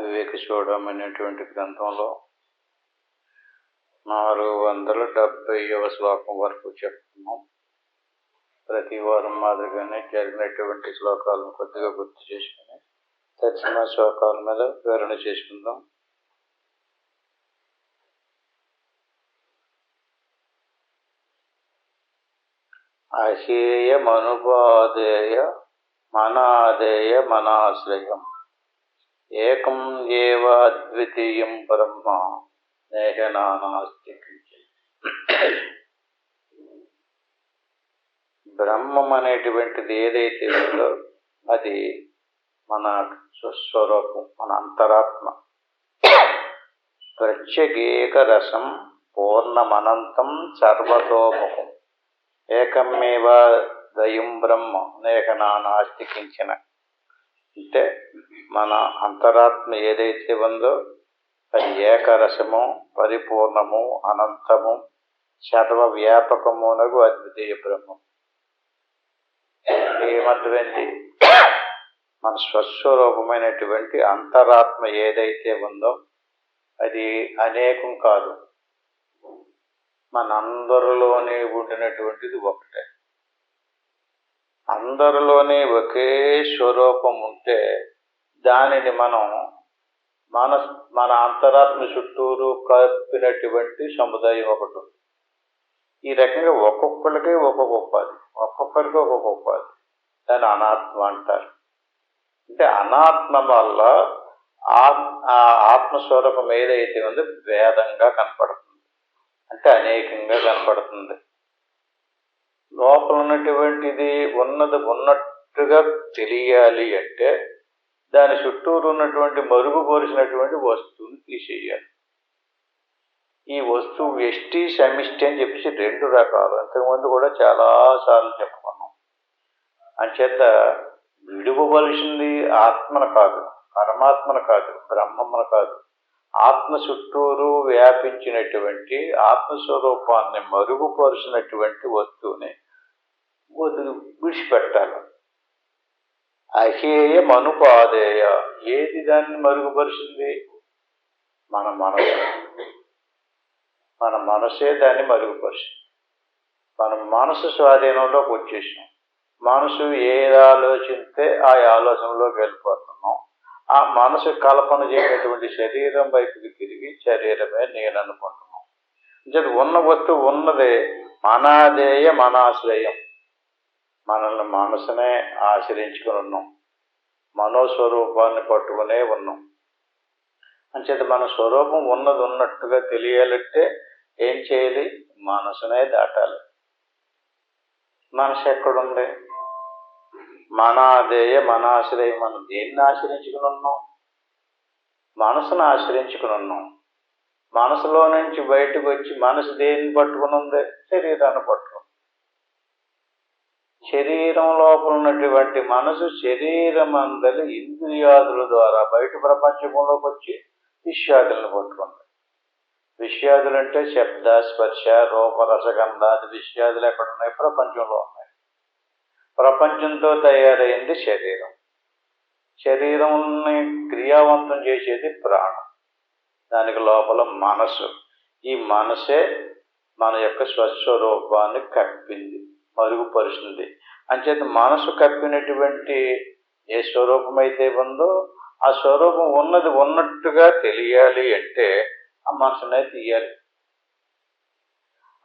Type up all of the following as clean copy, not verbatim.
వివేక చూడమనేటువంటి గ్రంథంలో 470వ శ్లోకం వరకు చెప్తున్నాం. ప్రతి వారం మాదిరిగానే జరిగినటువంటి శ్లోకాలను కొద్దిగా గుర్తు చేసుకుని తక్షణ శ్లోకాల మీద వివరణ చేసుకుందాం. అహేయమనుపాదేయ మనాదేయ మనాశ్రయం ఏకం ఏవ అద్వితీయం బ్రహ్మ నేహనానాస్తి. బ్రహ్మం అనేటువంటిది ఏదైతే ఉందో అది మన స్వస్వరూపం, మన అంతరాత్మ. ప్రత్యేక రసం పూర్ణమనంతం సర్వతోముఖం ఏకమేవ దయం బ్రహ్మ నేహనానాస్తి కించన. అంటే మన అంతరాత్మ ఏదైతే ఉందో అది ఏకరసము, పరిపూర్ణము, అనంతము, సర్వవ్యాపకమునగు అద్వితీయ బ్రహ్మం. ఏమర్థమైంది? మన స్వస్వరూపమైనటువంటి అంతరాత్మ ఏదైతే ఉందో అది అనేకం కాదు, మనందరిలోనే ఉండినటువంటిది ఒకటే. అందరిలోనే ఒకే స్వరూపం ఉంటే దానిని మన అంతరాత్మ చుట్టూరు కప్పినటువంటి సముదాయం ఒకటి ఉంది. ఈ రకంగా ఒక్కొక్కరికి ఒక్కొక్క ఉపాధి, ఒక్కొక్కరికి ఒక్కొక్క ఉపాధి. దాన్ని అనాత్మ అంటారు. అంటే అనాత్మ వల్ల ఆత్మస్వరూపం ఏదైతే ఉందో భేదంగా కనపడుతుంది, అంటే అనేకంగా కనపడుతుంది. లోపల ఉన్నటువంటిది ఉన్నది ఉన్నట్టుగా తెలియాలి అంటే దాని చుట్టూరు ఉన్నటువంటి మరుగుపరిచినటువంటి వస్తువుని తీసేయాలి. ఈ వస్తువు వ్యష్టి సమిష్టి అని చెప్పేసి రెండు రకాలు ఇంతకుముందు కూడా చాలాసార్లు చెప్పుకున్నాం. అంచేత విడువవలసింది ఆత్మను కాదు, పరమాత్మను కాదు, బ్రహ్మమును కాదు. ఆత్మ చుట్టూరు వ్యాపించినటువంటి ఆత్మస్వరూపాన్ని మరుగుపరిచినటువంటి వస్తువుని విడిచిపెట్టాలి. అహేయమనుపాదేయ. ఏది దాన్ని మరుగుపరిచింది? మన మనసు. మన మనసే దాన్ని మరుగుపరిచింది. మనం మనసు స్వాధీనంలోకి వచ్చేసాం. మనసు ఏది ఆలోచిస్తే ఆ ఆలోచనలోకి వెళ్ళిపోతున్నాం. ఆ మనసు కల్పన చేసేటువంటి శరీరం వైపుకి తిరిగి శరీరమే నేను అనుకుంటున్నాం. ఉన్న వస్తువు ఉన్నదే మనాదేయ మనాశ్రయం. మనల్ని మనసునే ఆశ్రయించుకుని ఉన్నాం, మనోస్వరూపాన్ని పట్టుకునే ఉన్నాం. అంచేత మన స్వరూపం ఉన్నది ఉన్నట్టుగా తెలియాలంటే ఏం చేయాలి? మనసునే దాటాలి. మనసు ఎక్కడుంది? మనాదేయ మనాశ్రయం. మనం దేన్ని ఆశ్రయించుకుని ఉన్నాం? మనసును ఆశ్రయించుకుని ఉన్నాం. మనసులో నుంచి బయటకు వచ్చి మనసు దేన్ని పట్టుకుని ఉంది? శరీరాన్ని పట్టుకుని. శరీరం లోపల ఉన్నటువంటి మనసు శరీరం అందరి ఇంద్రియాదుల ద్వారా బయట ప్రపంచంలోకి వచ్చి విషయాదులను పట్టుకుంది. విషయాదులు అంటే శబ్ద, స్పర్శ, రూప, రసగంధాది విషయాదులు ఎక్కడున్నాయి? ప్రపంచంలో ఉన్నాయి. ప్రపంచంతో తయారైంది శరీరం. శరీరంని క్రియావంతం చేసేది ప్రాణం. దానికి లోపల మనసు. ఈ మనసే మన యొక్క స్వస్వరూపాన్ని కప్పింది, మరుగుపరుస్తుంది. అంచేత మనసు కప్పినటువంటి ఏ స్వరూపం అయితే ఉందో ఆ స్వరూపం ఉన్నది ఉన్నట్టుగా తెలియాలి అంటే ఆ మనసునే తీయాలి.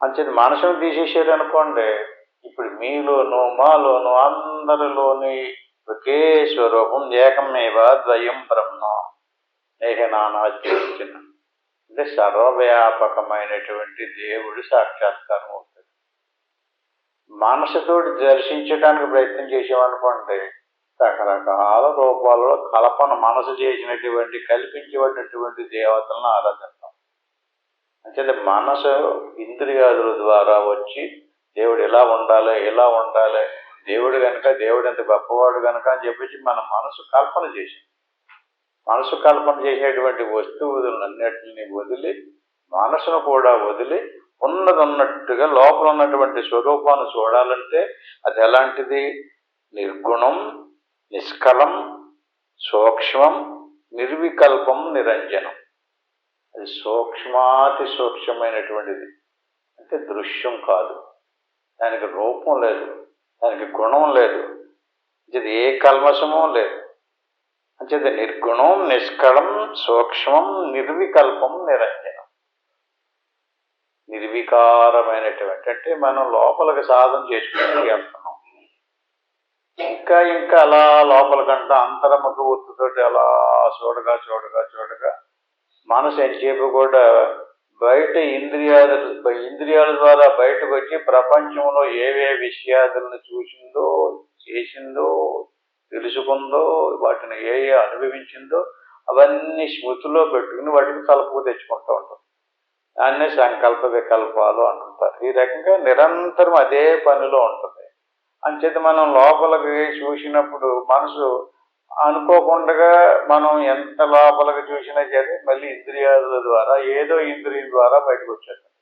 అంచేత మనసును తీసేసారు అనుకోండి, ఇప్పుడు మీలోను మాలోను అందరిలోని ఒకే స్వరూపం ఏకమేవ ద్వయం బ్రహ్మ నేహనానాస్తి. అంటే సర్వవ్యాపకమైనటువంటి దేవుడి సాక్షాత్కారం అవుతుంది. మనసుతోటి దర్శించడానికి ప్రయత్నం చేసామనుకోండి, రకరకాల రూపాలలో కల్పన మనసు చేసినటువంటి కల్పించబడినటువంటి దేవతలను ఆరాధిస్తాం. అంటే మనసు ఇంద్రియాదుల ద్వారా వచ్చి దేవుడు ఇలా ఉండాలి, ఇలా ఉండాలి, దేవుడు కనుక దేవుడు ఎంత గొప్పవాడు కనుక అని చెప్పేసి మన మనసు కల్పన చేసి మనసు కల్పన చేసేటువంటి వస్తువులన్నిటిని వదిలి మనసును కూడా వదిలి ఉన్నది ఉన్నట్టుగా లోపల ఉన్నటువంటి స్వరూపాన్ని చూడాలంటే అది ఎలాంటిది? నిర్గుణం, నిష్కలం, సూక్ష్మం, నిర్వికల్పం నిరంజనం. అది సూక్ష్మాతి సూక్ష్మమైనటువంటిది. అంటే దృశ్యం కాదు, దానికి రూపం లేదు, దానికి గుణం లేదు, ఇది ఏ కల్మషమూ లేదు. అంచేది నిర్గుణం, నిష్కళం, సూక్ష్మం, నిర్వికల్పం, నిరంజనం. నిర్వికారమైనటువంటి అంటే మనం లోపలికి సాధన చేసుకుని వెళ్తున్నాం. ఇంకా ఇంకా అలా లోపలికంట అంతరముఖ ఒత్తుతోటి అలా చూడగా చూడగా చూడగా మనసు ఎంతసేపు కూడా బయట ఇంద్రియాల ద్వారా బయటకు వచ్చి ప్రపంచంలో ఏవే విషయాలను చూసిందో, చేసిందో, తెలుసుకుందో, వాటిని ఏ అనుభవించిందో అవన్నీ స్మృతిలో పెట్టుకుని వాటిని తలుపుకు తెచ్చుకుంటూ ఉంటాం. దాన్నే సంకల్ప వికల్పాలు అంటుంటారు. ఈ రకంగా నిరంతరం అదే పనిలో ఉంటుంది. అంచేత మనం లోపలికి చూసినప్పుడు మనసు అనుకోకుండా మనం ఎంత లోపలికి చూసినా సరే మళ్ళీ ఇంద్రియాల ద్వారా ఏదో ఇంద్రియం ద్వారా బయటకు వచ్చేస్తుంది.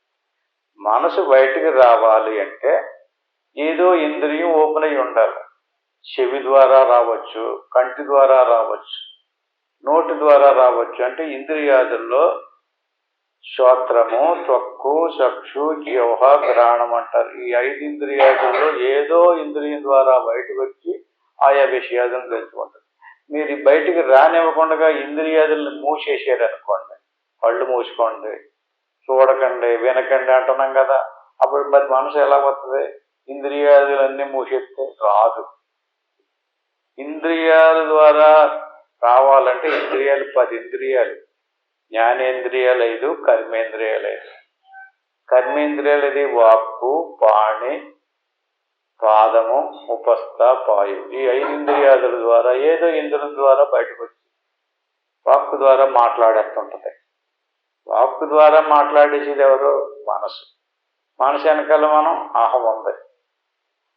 మనసు బయటికి రావాలి అంటే ఏదో ఇంద్రియం ఓపెన్ అయి ఉండాలి. చెవి ద్వారా రావచ్చు, కంటి ద్వారా రావచ్చు, నోటి ద్వారా రావచ్చు. అంటే ఇంద్రియాదుల్లో శ్రోత్రము, త్వక్కు, చక్షు, జిహ్వ, ఘ్రాణం అంటారు. ఈ 5 ఇంద్రియాదుల్లో ఏదో ఇంద్రియం ద్వారా బయటకు వచ్చి ఆయా విషయాలను తెలుసుకుంటారు. మీరు బయటికి రానివ్వకుండా ఇంద్రియాదులను మూసేసారనుకోండి, కళ్ళు మూసుకోండి, చూడకండి, వినకండి అంటున్నాం కదా, అప్పుడు మరి మనసు ఎలా వస్తుంది? ఇంద్రియాదులన్నీ మూసేస్తే రాదు. ఇంద్రియాల ద్వారా రావాలంటే ఇంద్రియాలు 10 ఇంద్రియాలు. జ్ఞానేంద్రియాలు 5, కర్మేంద్రియాలు 5. కర్మేంద్రియాలు ఇది వాక్కు, పాణి, పాదము, ఉపస్థ, పాయు. ఈ 5 ఇంద్రియాదుల ద్వారా ఏదో ఇంద్రియం ద్వారా బయటకు వచ్చి వాక్కు ద్వారా మాట్లాడేస్తుంటది. వాక్కు ద్వారా మాట్లాడేసేది ఎవరు? మనసు. మనసు వెనకాల మనం అహం ఉంది.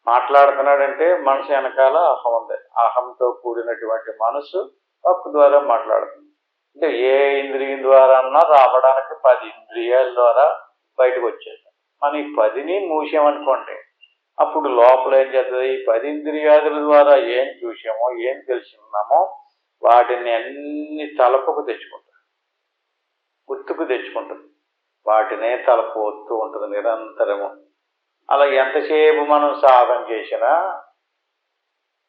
మాట్లాడుతున్నాడంటే మనసు వెనకాల అహం ఉంది. అహంతో కూడినటువంటి మనసు వాక్కు ద్వారా మాట్లాడుతుంది. అంటే ఏ ఇంద్రియం ద్వారా అన్నా రావడానికి 10 ఇంద్రియాల ద్వారా బయటకు వచ్చేది. మనం ఈ 10ని మూసామనుకోండి, అప్పుడు లోపల ఏం చేస్తుంది? ఈ 10 ఇంద్రియాదుల ద్వారా ఏం చూసామో, ఏం తెలుసుకున్నామో వాటిని అన్ని తలపుకు తెచ్చుకుంటుంది, గుర్తుకు తెచ్చుకుంటుంది. వాటినే తలపు వస్తూ ఉంటుంది నిరంతరము. అలా ఎంతసేపు మనం సాధన చేసినా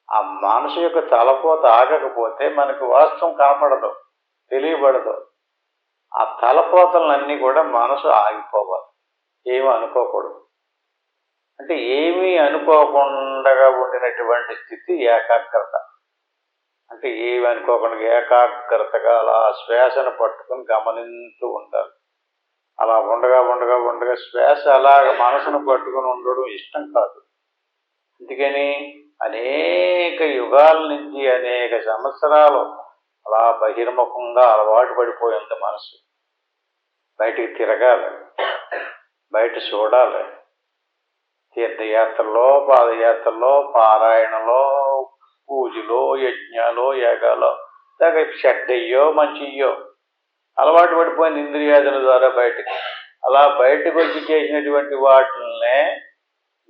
ఆ మనసు యొక్క తలపోత ఆగకపోతే మనకు వాస్తవం కనపడదు, తెలియబడదు. ఆ తలపోతలన్నీ కూడా మనసు ఆగిపోవాలి, ఏమీ అనుకోకూడదు. అంటే ఏమీ అనుకోకుండా ఉండినటువంటి స్థితి ఏకాగ్రత. అంటే ఏమి అనుకోకుండా ఏకాగ్రతగా అలా శ్వాసను పట్టుకుని గమనిస్తూ ఉండాలి. అలా ఉండగా ఉండగా ఉండగా శ్వాస అలాగ మనసును పట్టుకుని ఉండడం ఇష్టం కాదు. అందుకని అనేక యుగాల నుంచి అనేక సంవత్సరాలు అలా బహిర్ముఖంగా అలవాటు పడిపోయింది మనసు. బయటికి తిరగాలి, బయట చూడాలి. తీర్థయాత్రలో, పాదయాత్రలో, పారాయణలో, పూజలో, యజ్ఞాలో, యాగాలో లేక చెడ్డయ్యో మంచియ్యో అలవాటు పడిపోయింది ఇంద్రియాదుల ద్వారా బయటకు. అలా బయటకు వచ్చి చేసినటువంటి వాటినే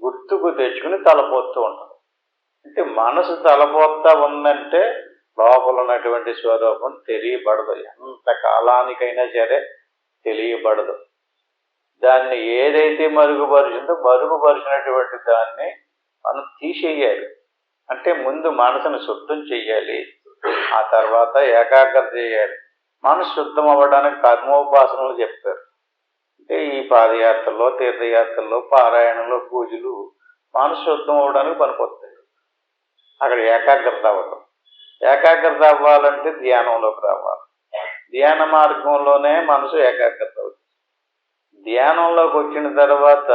గుర్తుకు తెచ్చుకుని తలపోతూ ఉంటుంది. అంటే మనసు తలపోతా ఉందంటే లోపల ఉన్నటువంటి స్వరూపం తెలియబడదు. ఎంత కాలానికైనా సరే తెలియబడదు. దాన్ని ఏదైతే మరుగుపరిచిందో మరుగుపరిచినటువంటి దాన్ని మనం తీసేయాలి. అంటే ముందు మనసును శుద్ధం చెయ్యాలి, ఆ తర్వాత ఏకాగ్రత చేయాలి. మనసు శుద్ధం అవ్వడానికి కర్మోపాసనలు చెప్తారు. అంటే ఈ పాదయాత్రలో, తీర్థయాత్రలో, పారాయణంలో, పూజలు మనసు శుద్ధం అవ్వడానికి పనికొస్తాయి. అక్కడ ఏకాగ్రత అవ్వదు. ఏకాగ్రత అవ్వాలంటే ధ్యానంలోకి రావాలి. ధ్యాన మార్గంలోనే మనసు ఏకాగ్రత అవుతుంది. ధ్యానంలోకి వచ్చిన తర్వాత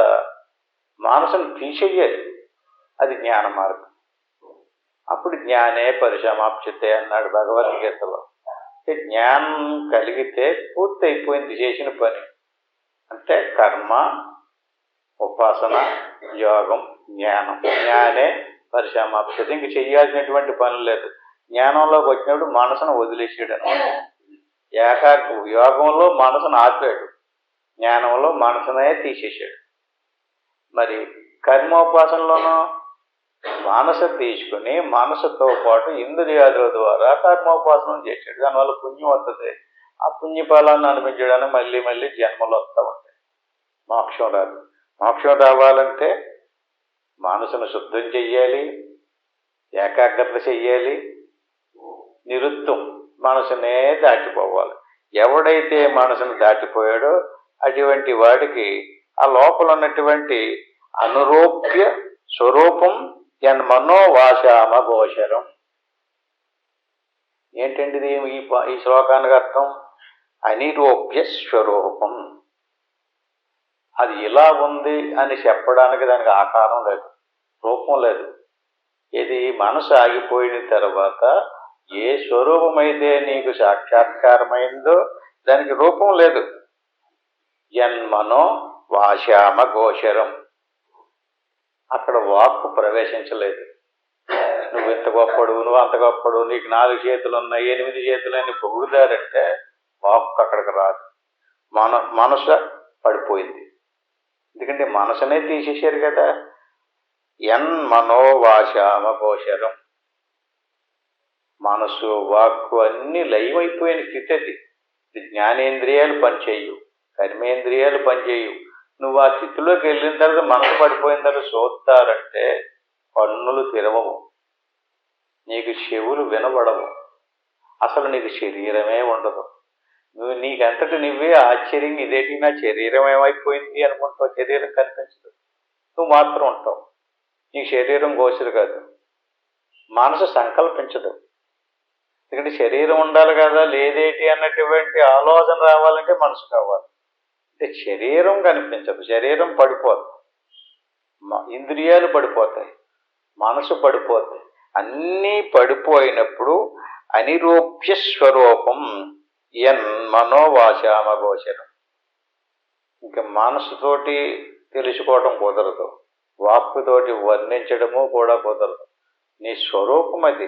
మనసును తీసేయాలి, అది జ్ఞాన మార్గం. అప్పుడు జ్ఞానే పరిసమాప్యతే అన్నాడు భగవద్గీతలో. జ్ఞానం కలిగితే పూర్తయిపోయింది చేసిన పని. అంటే కర్మ, ఉపాసన, యోగం, జ్ఞానం. జ్ఞానే పరిసమాప్యతే. ఇంక చెయ్యాల్సినటువంటి పని లేదు. జ్ఞానంలోకి వచ్చినప్పుడు మనసును వదిలేసాడు అనమాట. యోగంలో మనసును ఆపాడు, జ్ఞానంలో మనసునే తీసేసాడు. మరి కర్మోపాసనలోనూ మనసు తీసుకుని మనసుతో పాటు ఇంద్రియాదుల ద్వారా కర్మోపాసనం చేశాడు. దానివల్ల పుణ్యం వస్తుంది. ఆ పుణ్యఫలాన్ని అనిపించడానికి మళ్ళీ మళ్ళీ జన్మలు వస్తూ ఉంటాయి. మోక్షం రాదు. మోక్షం రావాలంటే మనసును శుద్ధం చెయ్యాలి, ఏకాగ్రత చెయ్యాలి, నిరుద్ధం మనసునే దాటిపోవాలి. ఎవడైతే మనసును దాటిపోయాడో అటువంటి వాడికి ఆ లోపల ఉన్నటువంటి అనురూప్య స్వరూపం మనోవాచామగోచరం. ఏంటండి ఇది? ఈ శ్లోకానికి అర్థం అనిరూప్య స్వరూపం. అది ఇలా ఉంది అని చెప్పడానికి దానికి ఆకారం లేదు, రూపం లేదు. ఇది మనసు ఆగిపోయిన తర్వాత ఏ స్వరూపమైతే నీకు సాక్షాత్కారమైందో దానికి రూపం లేదు. జన్మనో వాచామ గోచరం. అక్కడ వాక్కు ప్రవేశించలేదు. నువ్వు ఇంత గొప్పడు, నువ్వు అంత గొప్పడు, నీకు 4 చేతులు ఉన్నాయి, 8 చేతులని పొగుడుదారంటే వాక్కు అక్కడికి రాదు. మనసు పడిపోయింది. ఎందుకంటే మనసునే తీసేశారు కదా. మనోవాచామ గోచరం. మనసు వాక్కు అన్ని లయమైపోయిన స్థితి అది. జ్ఞానేంద్రియాలు పనిచేయు, కర్మేంద్రియాలు పనిచేయు. నువ్వు ఆ స్థితిలోకి వెళ్ళిన తర్వాత మనసు పడిపోయిన తర్వాత చూస్తారంటే కన్నులు తెరవవు, నీకు చెవులు వినబడవు, అసలు నీకు శరీరమే ఉండదు. నువ్వు నీకంతటి నువ్వే ఆశ్చర్యం, ఇదేంటి నా శరీరం ఏమైపోయింది అనుకుంటావు. శరీరం కనిపించదు, నువ్వు మాత్రం ఉంటావు. నీకు శరీరం గోచరు కాదు, మనసు సంకల్పించదు. ఎందుకంటే శరీరం ఉండాలి కదా, లేదేటి అన్నటువంటి ఆలోచన రావాలంటే మనసు కావాలి. అంటే శరీరం కనిపించదు, శరీరం పడిపోదు, ఇంద్రియాలు పడిపోతాయి, మనసు పడిపోతాయి. అన్నీ పడిపోయినప్పుడు అనిరూప్య స్వరూపం మనోవాచామగోచరం. ఇంకా మనసుతోటి తెలుసుకోవటం కుదరదు, వాక్కుతోటి వర్ణించడము కూడా కుదరదు. నీ స్వరూపం అది.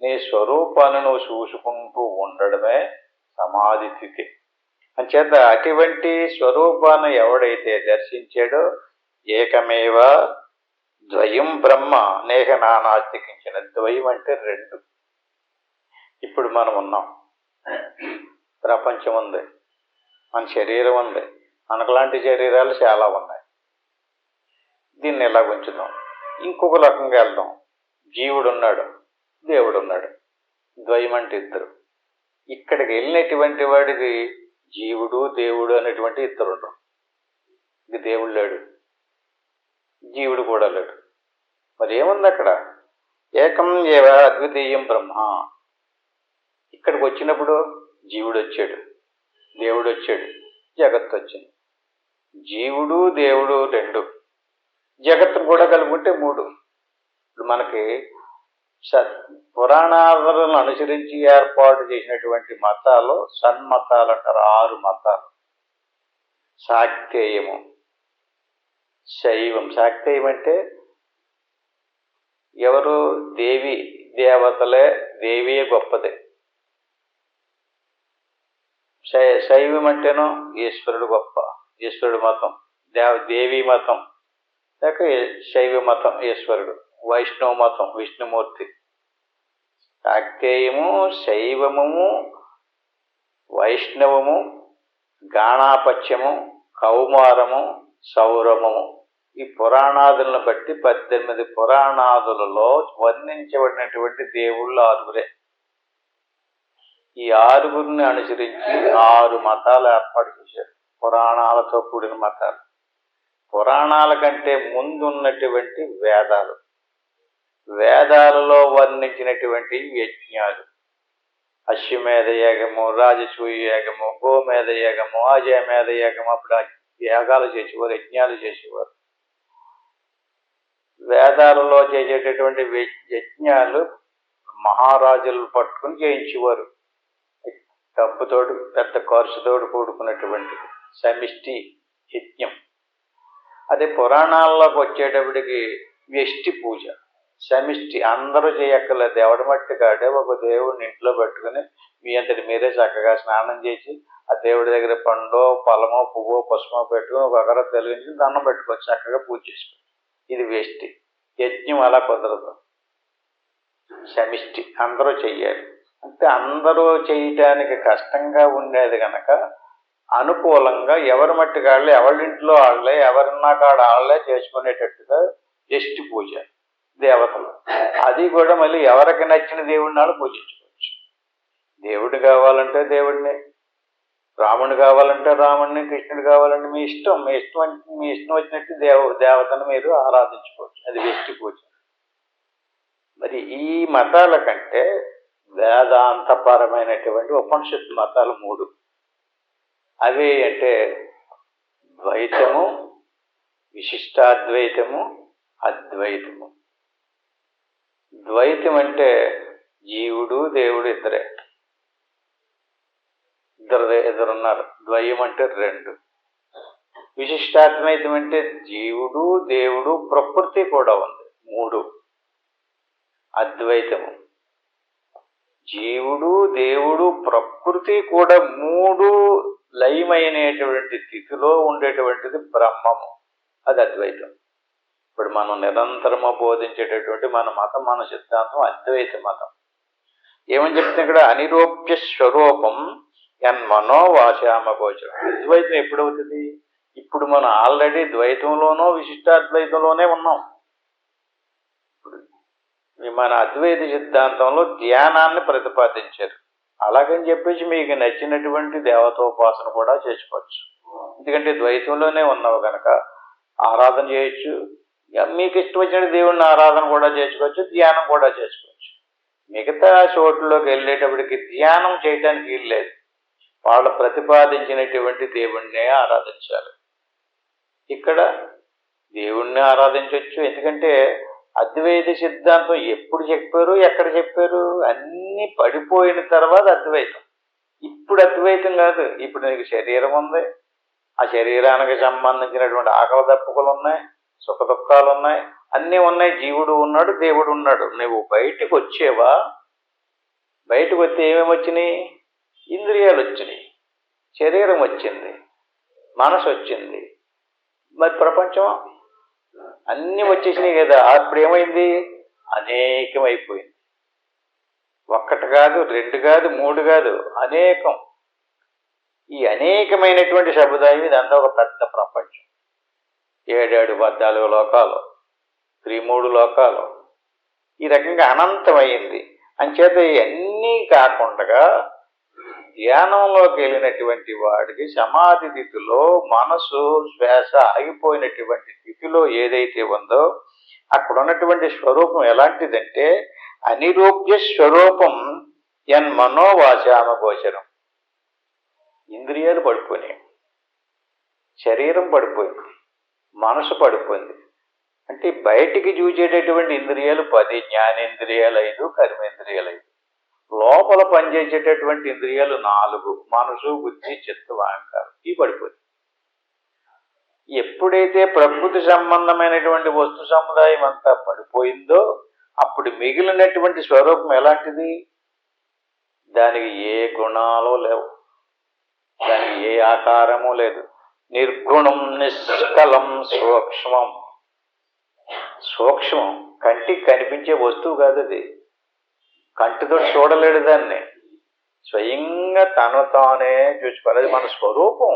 నీ స్వరూపాన్ని నువ్వు చూసుకుంటూ ఉండడమే సమాధి స్థితి. అంచేత అటువంటి స్వరూపాన్ని ఎవడైతే దర్శించాడో ఏకమేవ ద్వయం బ్రహ్మ నేహ నానాస్తికించిన. ద్వయం అంటే 2. ఇప్పుడు మనం ఉన్నాం, ప్రపంచం ఉంది, మన శరీరం ఉంది, మనకులాంటి శరీరాలు చాలా ఉన్నాయి. దీన్ని ఎలా ఉంచుదాం? ఇంకొక రకంగా వెళ్దాం. జీవుడున్నాడు, దేవుడున్నాడు. ద్వయం అంటే 2. ఇక్కడికి వెళ్ళినటువంటి వాడికి జీవుడు దేవుడు అనేటువంటి 2 ఉండరు. ఇది దేవుడు లేడు, జీవుడు కూడా లేడు. మరి ఏముంది అక్కడ? ఏకం ఏవ అద్వితీయం బ్రహ్మ. ఇక్కడికి వచ్చినప్పుడు జీవుడు వచ్చాడు, దేవుడు వచ్చాడు, జగత్తు వచ్చింది. జీవుడు దేవుడు 2, జగత్తు కూడా కలుపుకుంటే 3. ఇప్పుడు మనకి పురాణాలను అనుసరించి ఏర్పాటు చేసినటువంటి మతాలు సన్మతాలు అంటారు. 6 మతాలు. శాక్తేయము, శైవం. శాక్తేయం అంటే ఎవరు? దేవి దేవతలే, దేవియే గొప్పదే. శైవం అంటేనో ఈశ్వరుడు గొప్ప, ఈశ్వరుడు మతం. దేవి మతం లేక శైవ మతం ఈశ్వరుడు. వైష్ణవ మతం విష్ణుమూర్తి. శాక్తేయము, శైవము, వైష్ణవము, గాణాపత్యము, కౌమారము, సౌరమము. ఈ పురాణాదులను బట్టి 18 పురాణాదులలో వర్ణించబడినటువంటి దేవుళ్ళు 6. ఈ 6 అనుసరించి 6 మతాలు ఏర్పాటు చేశారు, పురాణాలతో కూడిన మతాలు. పురాణాల కంటే ముందున్నటువంటి వేదాలు, వేదాలలో వర్ణించినటువంటి యజ్ఞాలు, అశ్వమేధ యాగము, రాజసూయ యాగము, గోమేధ యాగము, అజయమేధ యాగము. అప్పుడు యాగాలు చేసేవారు, యజ్ఞాలు చేసేవారు. వేదాలలో చేసేటటువంటి యజ్ఞాలు మహారాజులు పట్టుకుని చేయించేవారు. డబ్బుతోడు, పెద్ద ఖర్చుతోడు కూడుకున్నటువంటి సమిష్టి యజ్ఞం. అదే పురాణాల్లోకి వచ్చేటప్పటికి వ్యష్టి పూజ, సమిష్టి. అందరూ చేయక్కర్లేదు, దేవుడి మట్టి కాడే ఒక దేవుడిని ఇంట్లో పెట్టుకుని మీ అంతటి మీరే చక్కగా స్నానం చేసి ఆ దేవుడి దగ్గర పండో ఫలమో పువ్వో పసుమో పెట్టుకుని ఒక అగరత్తి వెలిగించి దండం పెట్టుకోవచ్చు, చక్కగా పూజ చేసుకోవచ్చు. ఇది వ్యష్టి. యజ్ఞం అలా కుదరదు, సమిష్టి అందరూ చెయ్యాలి. అంటే అందరూ చేయటానికి కష్టంగా ఉండేది కనుక అనుకూలంగా ఎవరి మట్టి కాళ్ళే, ఎవరింట్లో వాళ్ళే, ఎవరున్నా కాడ వాళ్ళే చేసుకునేటట్టుగా యష్టి పూజ దేవతలు. అది కూడా మళ్ళీ ఎవరికి నచ్చిన దేవుడిని వాళ్ళు పూజించుకోవచ్చు. దేవుడు కావాలంటే దేవుడిని, రాముడు కావాలంటే రాముడిని, కృష్ణుడు కావాలంటే మీ ఇష్టం వచ్చినట్టు దేవతను మీరు ఆరాధించుకోవచ్చు. అది యష్టి పూజ. మరి ఈ మతాల కంటే వేదాంతపరమైనటువంటి ఉపనిషత్తు మతాలు 3. అవి అంటే ద్వైతము, విశిష్టాద్వైతము, అద్వైతము. ద్వైతం అంటే జీవుడు దేవుడు ఇద్దరే, ఇద్దరున్నారు. ద్వయం అంటే 2. విశిష్టాద్వైతం అంటే జీవుడు దేవుడు ప్రకృతి కూడా ఉంది, 3. అద్వైతము జీవుడు దేవుడు ప్రకృతి కూడా 3 లయమైనటువంటి స్థితిలో ఉండేటువంటిది బ్రహ్మము, అది అద్వైతం. ఇప్పుడు మనం నిరంతరము బోధించేటటువంటి మన మతం, మన సిద్ధాంతం అద్వైత మతం. ఏమని చెప్తుంది ఇక్కడ? అనిరూప్య స్వరూపం యన్మనోవాచామగోచరం. అద్వైతం ఎప్పుడవుతుంది? ఇప్పుడు మనం ఆల్రెడీ ద్వైతంలోనో విశిష్టాద్వైతంలోనే ఉన్నాం. మన అద్వైత సిద్ధాంతంలో ధ్యానాన్ని ప్రతిపాదించారు. అలాగని చెప్పేసి మీకు నచ్చినటువంటి దేవతోపాసన కూడా చేసుకోవచ్చు. ఎందుకంటే ద్వైతంలోనే ఉన్నావు కనుక ఆరాధన చేయొచ్చు. మీకు ఇష్టం వచ్చిన దేవుడిని ఆరాధన కూడా చేసుకోవచ్చు, ధ్యానం కూడా చేసుకోవచ్చు. మిగతా చోట్లలోకి వెళ్ళేటప్పటికి ధ్యానం చేయటానికి వీలు లేదు. వాళ్ళు ప్రతిపాదించినటువంటి దేవుణ్ణే ఆరాధించాలి. ఇక్కడ దేవుణ్ణి ఆరాధించవచ్చు. ఎందుకంటే అద్వైత సిద్ధాంతం ఎప్పుడు చెప్పారు, ఎక్కడ చెప్పారు? అన్నీ పడిపోయిన తర్వాత అద్వైతం. ఇప్పుడు అద్వైతం కాదు. ఇప్పుడు నీకు శరీరం ఉంది, ఆ శరీరానికి సంబంధించినటువంటి ఆకలి దప్పుకలు ఉన్నాయి, సుఖ దుఃఖాలు ఉన్నాయి, అన్నీ ఉన్నాయి. జీవుడు ఉన్నాడు, దేవుడు ఉన్నాడు. నువ్వు బయటికి వచ్చేవా? బయటకు వస్తే ఏమేమి వచ్చినాయి? ఇంద్రియాలు వచ్చినాయి, శరీరం వచ్చింది, మనసు వచ్చింది, మరి ప్రపంచం అన్నీ వచ్చేసినాయి కదా. అప్పుడు ఏమైంది? అనేకమైపోయింది. 1 కాదు, 2 కాదు, 3 కాదు, అనేకం. ఈ అనేకమైనటువంటి సముదాయం ఇదంతా ఒక పెద్ద ప్రపంచం. 7 14 లోకాలు, 3 లోకాలు, ఈ రకంగా అనంతమైంది. అంచేత ఇవన్నీ కాకుండా ధ్యానంలోకి వెళ్ళినటువంటి వాడికి సమాధి స్థితిలో మనసు శ్వాస ఆగిపోయినటువంటి స్థితిలో ఏదైతే ఉందో అక్కడ ఉన్నటువంటి స్వరూపం ఎలాంటిదంటే అనిరూప్య స్వరూపం యన్మనోవాచామగోచరం. ఇంద్రియాలు పడిపోయినాయి, శరీరం పడిపోయింది, మనసు పడిపోయింది. అంటే బయటికి చూసేటటువంటి ఇంద్రియాలు 10, జ్ఞానేంద్రియాలు 5, కర్మేంద్రియాలు 5. లోపల పనిచేసేటటువంటి ఇంద్రియాలు 4, మనసు, బుద్ధి, చిత్తం, అహంకారం. ఇవి పడిపోతుంది. ఎప్పుడైతే ప్రకృతి సంబంధమైనటువంటి వస్తు సముదాయం అంతా పడిపోయిందో అప్పుడు మిగిలినటువంటి స్వరూపం ఎలాంటిది? దానికి ఏ గుణాలు లేవు, దానికి ఏ ఆకారము లేదు. నిర్గుణం, నిష్కలం, సూక్ష్మం. సూక్ష్మం కంటికి కనిపించే వస్తువు కాదు అది. కంటితో చూడలేడు దాన్ని, స్వయంగా తను తానే చూసుకోవాలి. అది మన స్వరూపం.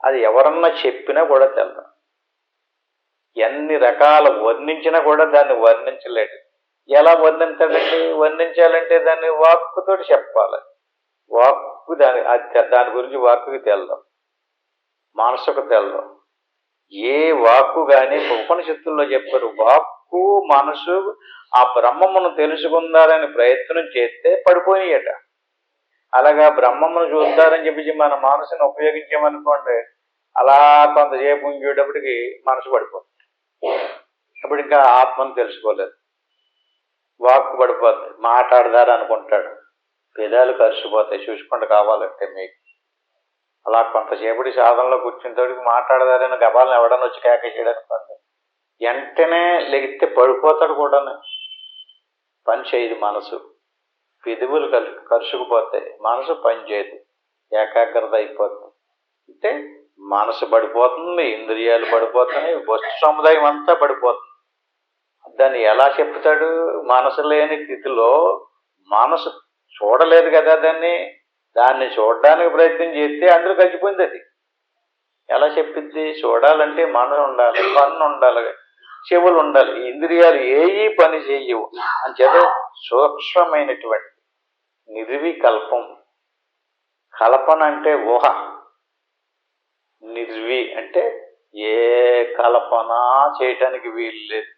అది ఎవరన్నా చెప్పినా కూడా తెలదు. ఎన్ని రకాల వర్ణించినా కూడా దాన్ని వర్ణించలేడు. ఎలా వర్ణించాలంటే, వర్ణించాలంటే దాన్ని వాక్కుతోటి చెప్పాలి. వాక్కు దాని గురించి వాక్కుకి తెలదాం, మనసుకు తెలదాం. ఏ వాక్కు కానీ ఉపనిషత్తుల్లో చెప్పారు, వాక్కు మనసు ఆ బ్రహ్మమును తెలుసుకుందారని ప్రయత్నం చేస్తే పడిపోయినయట. అలాగా బ్రహ్మమును చూద్దారని చెప్పి మన మనసును ఉపయోగించామనుకోండి, అలా కొంతసేపు ఉంచేటప్పటికి మనసు పడిపోతుంది. అప్పుడు ఇంకా ఆత్మను తెలుసుకోలేదు. వాక్కు పడిపోతుంది. మాట్లాడదారు అనుకుంటాడు, పెదాలు కరిసిపోతాయి. చూసుకుంటూ కావాలంటే మీకు అలా కొంతసేపటి సాధనలో కూర్చుంటోడికి మాట్లాడదారని గబాలను ఎవడన్నా వచ్చి కేకేసాడు అనుకోండి, వెంటనే లెగితే పడిపోతాడు కూడా. పని చేయదు మనసు. పెదవులు కరుచుకుపోతాయి, మనసు పని చేయదు, ఏకాగ్రత అయిపోతుంది. అంటే మనసు పడిపోతుంది, ఇంద్రియాలు పడిపోతున్నాయి, వస్తు సముదాయం అంతా పడిపోతుంది. దాన్ని ఎలా చెప్తాడు? మనసు లేని స్థితిలో మనసు చూడలేదు కదా దాన్ని చూడడానికి ప్రయత్నం చేస్తే అందులో కలిసిపోయింది అది. ఎలా చెప్పిద్ది? చూడాలంటే మనసు ఉండాలి, కన్ను ఉండాలి, చెవులు ఉండాలి. ఇంద్రియాలు ఏవి పని చేయవు అని చేత సూక్ష్మమైనటువంటి నిర్వికల్పం. కల్పన అంటే ఊహ, నిర్వి అంటే ఏ కల్పన చేయటానికి వీలు లేదు.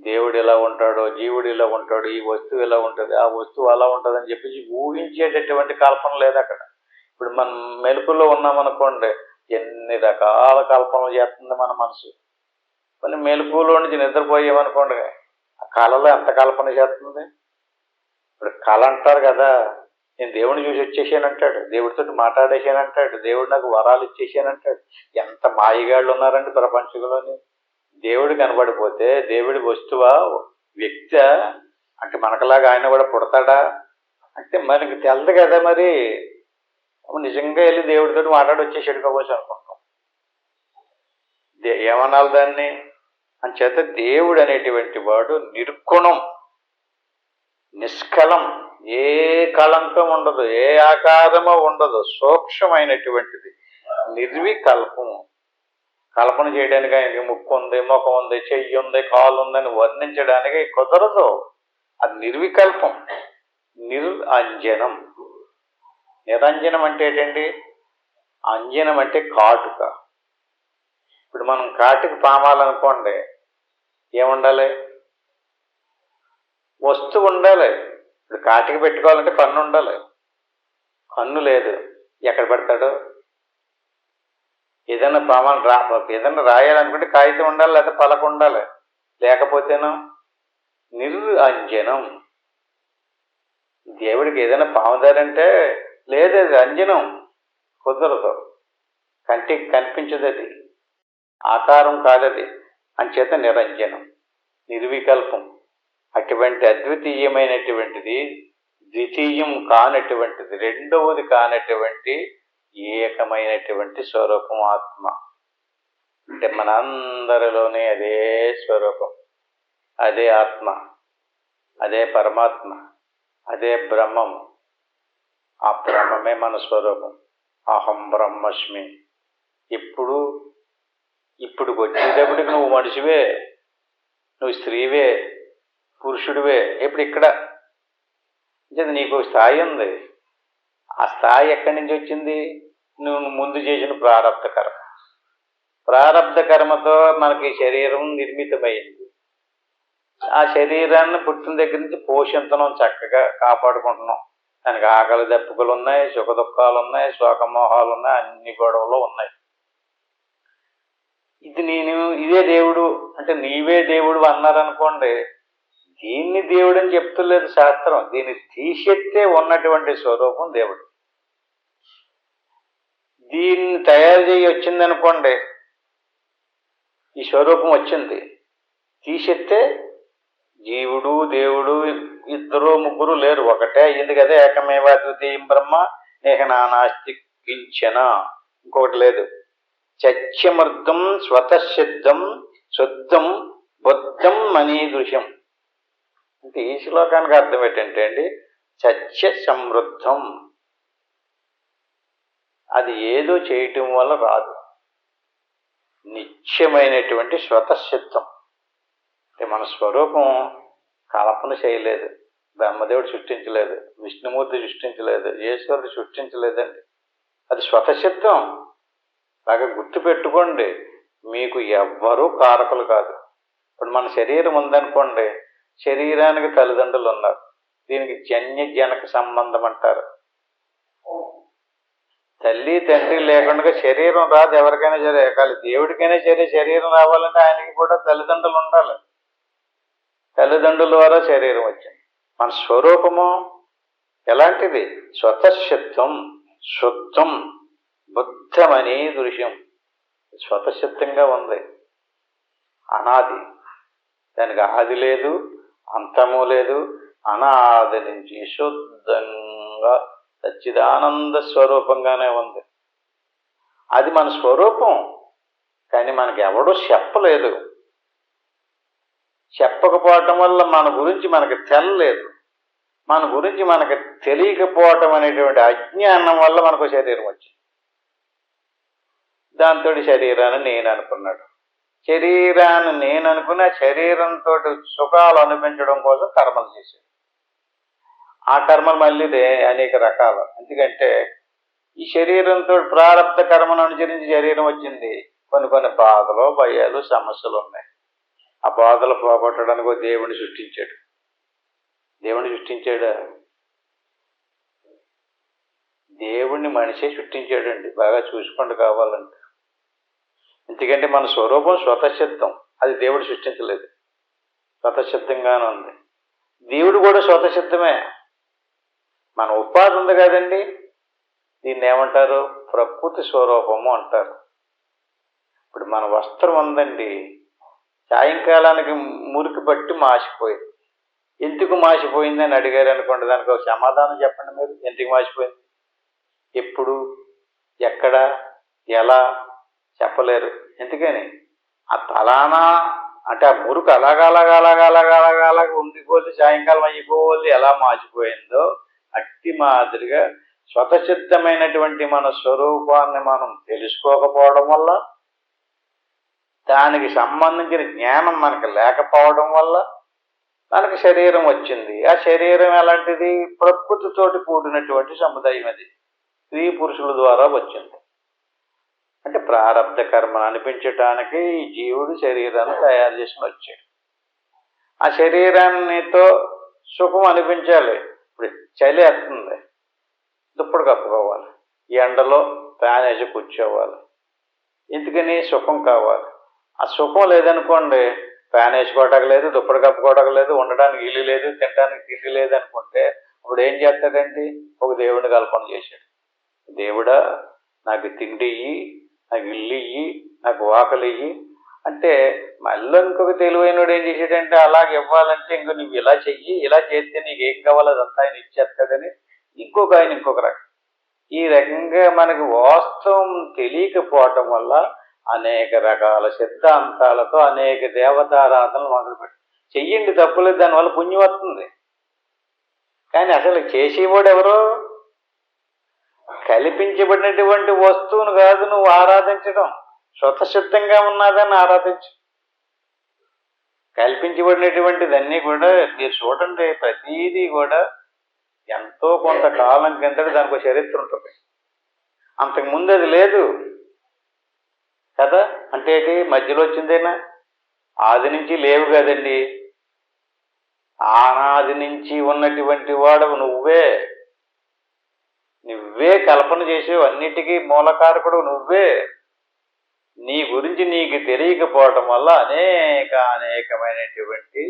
దేవుడు ఇలా ఉంటాడో, జీవుడు ఇలా ఉంటాడు, ఈ వస్తువు ఇలా ఉంటుంది, ఆ వస్తువు అలా ఉంటుంది అని చెప్పేసి ఊహించేటటువంటి కల్పన లేదు అక్కడ. ఇప్పుడు మనం మెలకులో ఉన్నామనుకోండి, ఎన్ని రకాల కల్పనలు చేస్తుంది మన మనసు. కొన్ని మెలకులో నుంచి నిద్రపోయామనుకోండి, ఆ కళలో ఎంత కల్పన చేస్తుంది. ఇప్పుడు కళ అంటారు కదా, నేను దేవుడిని చూసి వచ్చేసానంటాడు, దేవుడితో మాట్లాడేసానంటాడు, దేవుడు నాకు వరాలు ఇచ్చేసానంటాడు. ఎంత మాయగాళ్ళు ఉన్నారండి ప్రపంచంలోని. దేవుడు కనబడిపోతే దేవుడి వస్తువా, వ్యక్తి అంటే మనకలాగా ఆయన కూడా పుడతాడా అంటే మనకి తెలదు కదా. మరి నిజంగా వెళ్ళి దేవుడితో మాట్లాడి వచ్చేసాడు కావచ్చు అనుకుంటాం. ఏమనాలి దాన్ని? అంచేత దేవుడు అనేటువంటి వాడు నిర్గుణం, నిష్కలం, ఏ కళంకం ఉండదు, ఏ ఆకారమో ఉండదు, సూక్ష్మమైనటువంటిది, నిర్వికల్పము. కల్పన చేయడానికి ఆయనకి ముక్కు ఉంది, ముఖం ఉంది, చెయ్యి ఉంది, కాలు ఉందని వర్ణించడానికి కుదరదు. అది నిర్వికల్పం, నిరంజనం. నిరంజనం అంటే ఏంటండి? అంజనం అంటే కాటుక. ఇప్పుడు మనం కాటుకు పామాలనుకోండి, ఏముండాలి? వస్తువు ఉండాలి. ఇప్పుడు కాటుకు పెట్టుకోవాలంటే కన్ను ఉండాలి. కన్ను లేదు, ఎక్కడ పెడతాడు? ఏదైనా పామాలు ఏదైనా రాయాలనుకుంటే కాగితం ఉండాలి, లేకపోతే పలక ఉండాలి. లేకపోతేనో నిరంజనం. దేవుడికి ఏదైనా పాముదారంటే లేదు, అది అంజనం, కుదరదు, కంటికి కనిపించదు, అది ఆకారం కాదది. అంచేత నిరంజనం, నిర్వికల్పం. అటువంటి అద్వితీయమైనటువంటిది, ద్వితీయం కానటువంటిది, రెండవది కానటువంటి ఏకమైనటువంటి స్వరూపం ఆత్మ. అంటే మనందరిలోనే అదే స్వరూపం, అదే ఆత్మ, అదే పరమాత్మ, అదే బ్రహ్మము. ఆ బ్రహ్మమే మన స్వరూపం. అహం బ్రహ్మస్మి. ఇప్పుడు వచ్చేటప్పటికి నువ్వు మనిషివే, నువ్వు స్త్రీవే, పురుషుడివే. ఇప్పుడు ఇక్కడ నీకు స్థాయి ఉంది. ఆ స్థాయి ఎక్కడి నుంచి వచ్చింది? నువ్వు ముందు చేసిన ప్రారబ్ధ కర్మ. ప్రారబ్ధ కర్మతో మనకి శరీరం నిర్మితమైంది. ఆ శరీరాన్ని పుట్టిన దగ్గర నుంచి పోషించడం, చక్కగా కాపాడుకుంటున్నాం. దానికి ఆకలి దప్పుకలు ఉన్నాయి, సుఖ దుఃఖాలు ఉన్నాయి, శోకమోహాలు ఉన్నాయి, అన్ని గొడవలు ఉన్నాయి. ఇదే దేవుడు అంటే నీవే దేవుడు అన్నారనుకోండి, దీన్ని దేవుడు అని చెప్తులేదు శాస్త్రం. దీన్ని తీసెత్తే ఉన్నటువంటి స్వరూపం దేవుడు. దీన్ని తయారు చేయి వచ్చిందనుకోండి, ఈ స్వరూపం వచ్చింది. తీసెత్తే జీవుడు దేవుడు ఇద్దరు ముగ్గురు లేరు, ఒకటే అయ్యింది కదా. ఏకమేవా ద్వితీయం బ్రహ్మ నేహ నానాస్తి కించన. ఇంకొకటి లేదు. చత్యమృద్ధం స్వతసిద్ధం శుద్ధం బుద్ధం మనీదృశ్యం. అంటే ఈ శ్లోకానికి అర్థం ఏంటంటే అండి, సత్య సమృద్ధం. అది ఏదో చేయటం వల్ల రాదు. నిత్యమైనటువంటి స్వతసిద్ధం. అంటే మన స్వరూపం కల్పన చేయలేదు, బ్రహ్మదేవుడు సృష్టించలేదు, విష్ణుమూర్తి సృష్టించలేదు, ఈశ్వరుడు సృష్టించలేదండి. అది స్వతసిద్ధం. బాగా గుర్తుపెట్టుకోండి, మీకు ఎవ్వరూ కారకులు కాదు. ఇప్పుడు మన శరీరం ఉందనుకోండి, శరీరానికి తల్లిదండ్రులు ఉన్నారు. దీనికి జన్య జనక సంబంధం అంటారు. తల్లి తండ్రి లేకుండా శరీరం రాదు ఎవరికైనా సరే. కానీ దేవుడికైనా సరే శరీరం రావాలంటే ఆయనకి కూడా తల్లిదండ్రులు ఉండాలి. తల్లిదండ్రుల ద్వారా శరీరం వచ్చింది. మన స్వరూపము ఎలాంటిది? స్వతసిద్ధం శుద్ధం బుద్ధమని దృశ్యం. స్వతసిద్ధంగా ఉంది, అనాది. దానికి ఆది లేదు, అంతము లేదు. అనాది నుంచి శుద్ధంగా సచ్చిదానంద స్వరూపంగానే ఉంది. అది మన స్వరూపం. కానీ మనకి ఎవడూ చెప్పలేదు. చెప్పకపోవటం వల్ల మన గురించి మనకి తెల్లలేదు, మన గురించి మనకి తెలియకపోవటం అనేటువంటి అజ్ఞానం వల్ల మనకు శరీరం వచ్చింది. దాంతో శరీరాన్ని నేను అనుకున్నాడు. శరీరాన్ని నేను అనుకున్న శరీరంతో సుఖాలు అనిపించడం కోసం కర్మలు చేశాడు. ఆ కర్మలు మళ్ళీ అనేక రకాలు. ఎందుకంటే ఈ శరీరంతో ప్రారంభ కర్మను అనుసరించి శరీరం వచ్చింది. కొన్ని కొన్ని బాధలు, భయాలు, సమస్యలు ఉన్నాయి. ఆ బాధలు పోగొట్టడానికి దేవుడిని సృష్టించాడు. దేవుడిని సృష్టించాడా? దేవుణ్ణి మనిషే సృష్టించాడండి. బాగా చూసుకోండి కావాలంటే. ఎందుకంటే మన స్వరూపం స్వతసిద్ధం, అది దేవుడు సృష్టించలేదు, స్వతసిద్ధంగానే ఉంది. దేవుడు కూడా స్వతసిద్ధమే. మన ఉపాధి ఉంది కదండి, దీన్ని ఏమంటారు? ప్రకృతి స్వరూపము అంటారు. ఇప్పుడు మన వస్త్రం ఉందండి, సాయంకాలానికి మురికి పట్టి మాసిపోయింది. ఎందుకు మాసిపోయిందని అడిగారు అనుకోండి, దానికి ఒక సమాధానం చెప్పండి మీరు. ఎందుకు మాసిపోయింది? ఎప్పుడు, ఎక్కడ, ఎలా చెప్పలేరు. ఎందుకని? ఆ ఫలానా అంటే ఆ మురుకు అలాగా ఉండిపోతే సాయంకాలం అయిపోవాలి ఎలా మాసిపోయిందో అట్టి మాదిరిగా స్వతసిద్ధమైనటువంటి మన స్వరూపాన్ని మనం తెలుసుకోకపోవడం వల్ల, దానికి సంబంధించిన జ్ఞానం మనకు లేకపోవడం వల్ల మనకు శరీరం వచ్చింది. ఆ శరీరం ఎలాంటిది? ప్రకృతితోటి కూడినటువంటి సముదాయం. అది స్త్రీ పురుషుల ద్వారా వచ్చింది. అంటే ప్రారబ్ధ కర్మను అనిపించటానికి ఈ జీవుడు శరీరాన్ని తయారు చేసుకుని వచ్చాడు. ఆ శరీరాన్నితో సుఖం అనిపించాలి. ఇప్పుడు చలి వస్తుంది, దుప్పటి కప్పుకోవాలి, ఎండలో ఫ్యాన్ వేసి కూర్చోవాలి. ఎందుకని? సుఖం కావాలి. ఆ సుఖం లేదనుకోండి, ఫ్యాన్ వేసుకోవటం లేదు, దుప్పటి కప్పుకోవటం లేదు, ఉండడానికి ఇల్లు లేదు, తినడానికి తిండి లేదు అనుకుంటే అప్పుడు ఏం చేస్తాడండి? ఒక దేవుడిని కల్పన చేశాడు. దేవుడా, నాకు తిండి ఇయ్యి, నాకు ఇల్లు ఇయ్యి, నాకు వాకలు ఇయ్యి అంటే, మళ్ళీ ఇంకొక తెలివైనడు ఏం చేసాడంటే, అలాగే ఇవ్వాలంటే ఇంకో నువ్వు ఇలా చెయ్యి, ఇలా చేస్తే నీకు ఏం కావాలో అదంతా ఆయన ఇచ్చేస్తాడని ఇంకొక ఆయన ఇంకొక రకం. ఈ రకంగా మనకి వాస్తవం తెలియకపోవటం వల్ల అనేక రకాల సిద్ధాంతాలతో అనేక దేవతారాధనలు మొదలుపెట్టి చెయ్యండి, తప్పులేదు, దానివల్ల పుణ్యం వస్తుంది. కానీ అసలు చేసేవాడు ఎవరో? కల్పించబడినటువంటి వస్తువును కాదు నువ్వు ఆరాధించడం, స్వతసిద్ధంగా ఉన్నదాన్ని ఆరాధించు. కల్పించబడినటువంటిదన్నీ కూడా మీరు చూడండి, ప్రతీదీ కూడా ఎంతో కొంతకాలం కిందట దానికి ఒక చరిత్ర ఉంటుంది. అంతకుముందు అది లేదు కదా. అంటే ఏంటి? మధ్యలో వచ్చిందేనా? ఆది నుంచి లేవు కదండి. ఆనాది నుంచి ఉన్నటువంటి వాడు నువ్వే. నువ్వే కల్పన చేసేవు, అన్నిటికీ మూలకారకుడు నువ్వే. నీ గురించి నీకు తెలియకపోవటం వల్ల అనేకమైనటువంటి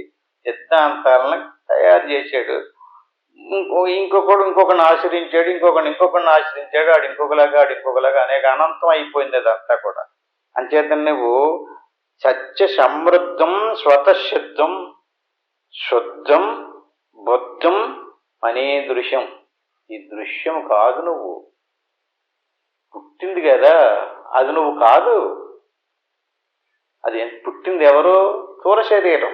సిద్ధాంతాలను తయారు చేశాడు. ఇంకొకడిని ఆశ్రయించాడు, ఇంకొకడిని ఆశ్రయించాడు, ఆడు ఇంకొకలాగా అనేక అనంతం అయిపోయింది అదంతా కూడా. అంచేత నువ్వు సత్య సమృద్ధం స్వతసిద్ధం శుద్ధం బుద్ధం అనే దృశ్యం. ఈ దృశ్యం కాదు, నువ్వు పుట్టింది కదా, అది నువ్వు కాదు. అది పుట్టింది ఎవరు? స్థూల శరీరం.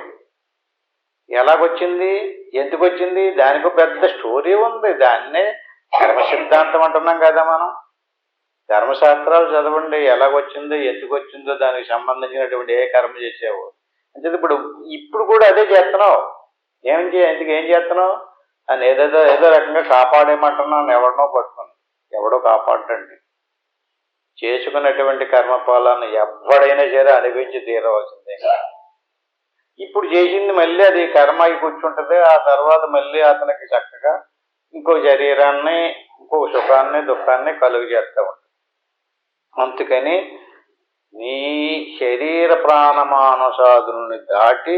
ఎలాగొచ్చింది, ఎందుకు వచ్చింది? దానికి పెద్ద స్టోరీ ఉంది. దాన్నే ధర్మ సిద్ధాంతం అంటున్నాం కదా మనం. ధర్మశాస్త్రాలు చదవండి, ఎలాగొచ్చిందో ఎందుకు వచ్చిందో దానికి సంబంధించినటువంటి ఏ కర్మ చేసావు అంటే ఇప్పుడు కూడా అదే చేస్తున్నావు. ఏం చేస్తున్నావు? అని ఏదో రకంగా కాపాడేమంటున్నాను. ఎవరినో పట్టుకుని ఎవడో కాపాడండి. చేసుకున్నటువంటి కర్మఫలాన్ని ఎవడైనా సరే అనుభవించి తీరవలసిందే. ఇప్పుడు చేసింది మళ్ళీ అది కర్మ అయి కూర్చుంటుంది. ఆ తర్వాత మళ్ళీ అతనికి చక్కగా ఇంకో శరీరాన్ని, ఇంకో సుఖాన్ని, దుఃఖాన్ని కలుగు చేస్తూ ఉంటుంది. అందుకని నీ శరీర ప్రాణమానసాదుల్ని దాటి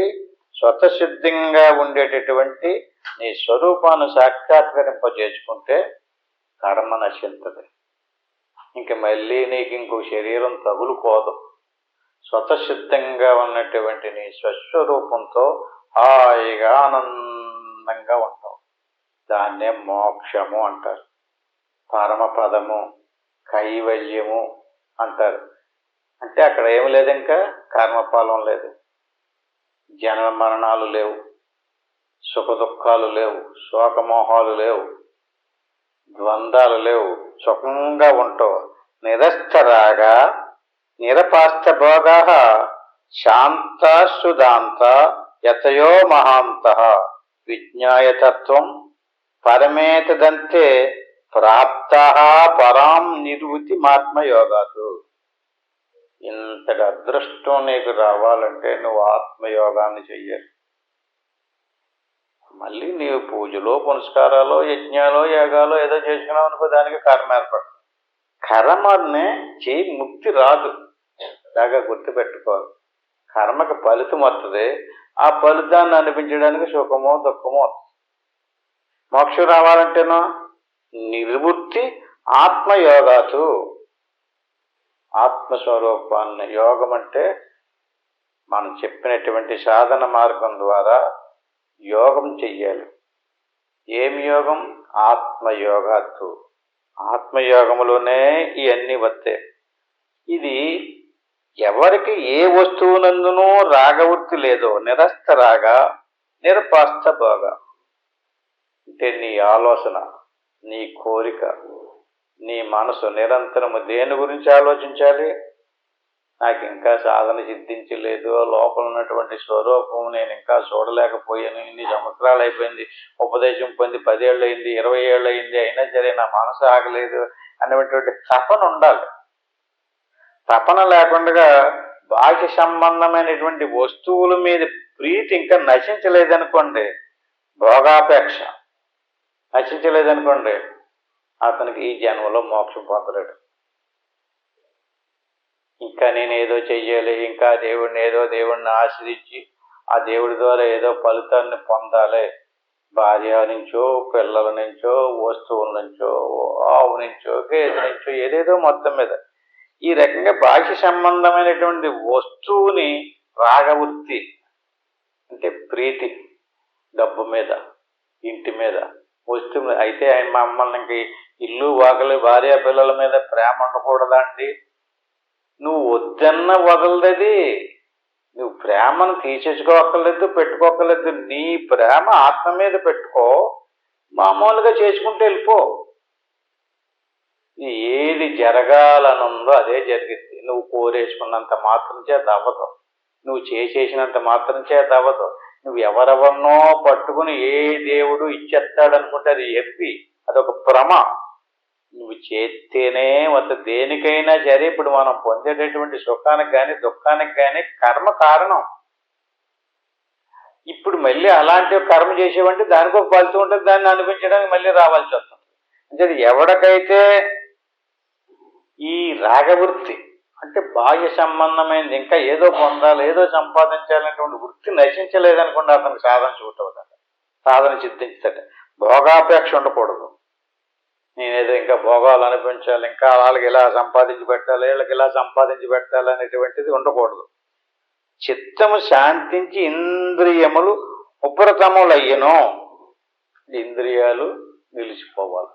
స్వతసిద్ధంగా ఉండేటటువంటి నీ స్వరూపాన్ని సాక్షాత్కరింపజేసుకుంటే కర్మ నశించదు. ఇంక మళ్ళీ నీకు ఇంకో శరీరం తగులుకోదు. స్వతసిద్ధంగా ఉన్నటువంటి నీ స్వస్వరూపంతో హాయిగా ఆనందంగా ఉంటావు. దాన్నే మోక్షము అంటారు, పరమపదము, కైవల్యము అంటారు. అంటే అక్కడ ఏమి లేదు, ఇంకా కర్మఫలం లేదు. జన్మ మరణాలు లేవు, సుఖ దుఃఖాలు లేవు, శోకమోహాలు లేవు, ద్వంద్వాలు లేవు, సుఖంగా ఉంటావు. నిరస్తరాగా నిరపాస్త భోగా శాంతాశ్రుదాంత యతయో మహాంత విజ్ఞాయతత్వం పరమేతదంతే ప్రాప్త పరాం నిర్వృతి ఆత్మయోగాతు. ఇంతటి అదృష్టం నీకు రావాలంటే నువ్వు ఆత్మయోగాన్ని చెయ్యాలి. మళ్ళీ నీవు పూజలో పునస్కారాలు యజ్ఞాలు యాగాలు ఏదో చేసుకున్నావు అనుకో, దానికి కర్మ ఏర్పడుతుంది. కర్మనే చేయి ముక్తి రాదు, బాగా గుర్తుపెట్టుకోవాలి. కర్మకి ఫలితం వస్తుంది, ఆ ఫలితాన్ని అనిపించడానికి సుఖమో దుఃఖమో వస్తుంది. మోక్షం రావాలంటేనో నిర్వృత్తి ఆత్మయోగాతు. ఆత్మస్వరూపాన్ని యోగం అంటే మనం చెప్పినటువంటి సాధన మార్గం ద్వారా యోగం చెయ్యాలి. ఏమి యోగం? ఆత్మయోగాత్తు. ఆత్మయోగములోనే ఇవన్నీ వస్తాయి. ఇది ఎవరికి ఏ వస్తువునందునూ రాగవృత్తి లేదో నిరస్తరాగ నిరపాస్త భోగ అంటే నీ ఆలోచన, నీ కోరిక, నీ మనసు నిరంతరము దేని గురించి ఆలోచించాలి? నాకు ఇంకా సాధన సిద్ధించలేదు, లోపల ఉన్నటువంటి స్వరూపం నేను ఇంకా చూడలేకపోయాను, ఇన్ని సంవత్సరాలు అయిపోయింది, ఉపదేశం పొంది 10 ఏళ్ళు అయింది, 20 ఏళ్ళు అయింది, అయినా సరే నా మనసు ఆగలేదు అనేటువంటి తపన ఉండాలి. తపన లేకుండా బాహ్య సంబంధమైనటువంటి వస్తువుల మీద ప్రీతి ఇంకా నశించలేదనుకోండి, భోగాపేక్ష నశించలేదనుకోండి, అతనికి ఈ జన్మలో మోక్షం పొందలేడు. ఇంకా నేనేదో చెయ్యాలి, ఇంకా దేవుడిని ఆశ్రయించి ఆ దేవుడి ద్వారా ఏదో ఫలితాన్ని పొందాలి, భార్య నుంచో పిల్లల నుంచో వస్తువుల నుంచో ఆవు నుంచో గేదె నుంచో ఏదేదో మొత్తం మీద ఈ రకంగా బాహ్య సంబంధమైనటువంటి వస్తువుని రాగవృత్తి అంటే ప్రీతి, డబ్బు మీద, ఇంటి మీద, వస్తువు అయితే ఆయన మమ్మల్ని ఇంక ఇల్లు వాకలి భార్య పిల్లల మీద ప్రేమ ఉండకూడదా అండి? నువ్వు వద్దన్న వదలదది. నువ్వు ప్రేమను తీసేసుకోక్కర్లేదు, పెట్టుకోక్కర్లేదు. నీ ప్రేమ ఆత్మ మీద పెట్టుకో, మామూలుగా చేసుకుంటూ వెళ్ళిపో. ఏది జరగాలనుందో అదే జరిగింది. నువ్వు కోరేసుకున్నంత మాత్రం చేత అవ్వదు, నువ్వు చేసేసినంత మాత్రం చేత అవ్వదు. నువ్వు ఎవరెవరినో పట్టుకుని ఏ దేవుడు ఇచ్చేస్తాడనుకుంటే అది ఎప్పి, అదొక భ్రమ. నువ్వు చేస్తేనే మొత్తం దేనికైనా సరే ఇప్పుడు మనం పొందేటటువంటి సుఖానికి కానీ దుఃఖానికి కానీ కర్మ కారణం. ఇప్పుడు మళ్ళీ అలాంటి కర్మ చేసేవంటే దానికి ఒక ఫలితం ఉంటుంది, దాన్ని అనిపించడానికి మళ్ళీ రావాల్సి వస్తుంది. అంటే ఎవరికైతే ఈ రాగవృత్తి అంటే బాహ్య సంబంధమైనది ఇంకా ఏదో పొందాలి, ఏదో సంపాదించాలనేటువంటి వృత్తి నశించలేదనుకోండి, అతనికి సాధన చూడవుతాడు, సాధన సిద్ధించట. భోగాపేక్ష ఉండకూడదు. నేనేదో ఇంకా భోగాలు అనిపించాలి, ఇంకా వాళ్ళకి ఇలా సంపాదించి పెట్టాలి, వీళ్ళకి ఇలా సంపాదించి పెట్టాలి అనేటువంటిది ఉండకూడదు. చిత్తము శాంతించి ఇంద్రియములు ఉపరతములయ్యను, ఇంద్రియాలు నిలిచిపోవాలి.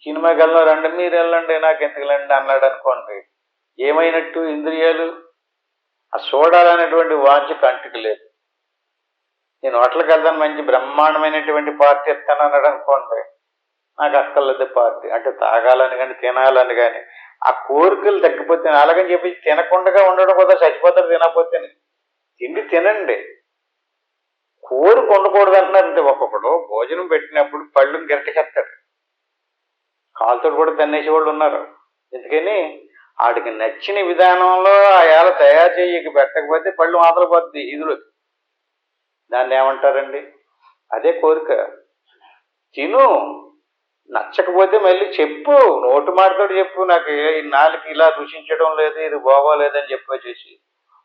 సినిమాకి వెళ్ళిన రండి, మీరు వెళ్ళండి, నాకు ఎందుకు వెళ్ళండి అన్నాడు అనుకోండి, ఏమైనట్టు? ఇంద్రియాలు ఆ చూడాలనేటువంటి వాంఛ కంటికి లేదు. నేను హోటల్కి వెళ్తాను, మంచి బ్రహ్మాండమైనటువంటి పార్టీ ఎత్తాను అన్నాడు అనుకోండి, నాకు అక్కర్లేదు పార్టీ. అంటే తాగాలని కానీ తినాలని కానీ ఆ కోరికలు తగ్గిపోతే అలాగని చెప్పి తినకుండా ఉండడం కూడా చచ్చిపోతారు తినకపోతే. తిండి తినండి, కోరిక ఉండకూడదు అంటున్నారు. అంతే. ఒక్కొక్కడు భోజనం పెట్టినప్పుడు పళ్ళు గిరటకెత్తాడు, కాలుతో కూడా తినేసే వాళ్ళు ఉన్నారు. ఎందుకని ఆడికి నచ్చిన విధానంలో ఆయాల తయారు చేయక పెట్టకపోతే పళ్ళు మాత్రం పోద్ది ఇదులు. దాన్ని ఏమంటారండి? అదే కోరిక. తిను, నచ్చకపోతే మళ్ళీ చెప్పు, నోటు మాటతో చెప్పు, నాకు ఈ నాలుగు ఇలా రుచించడం లేదు, ఇది బాగోలేదని చెప్పేసి.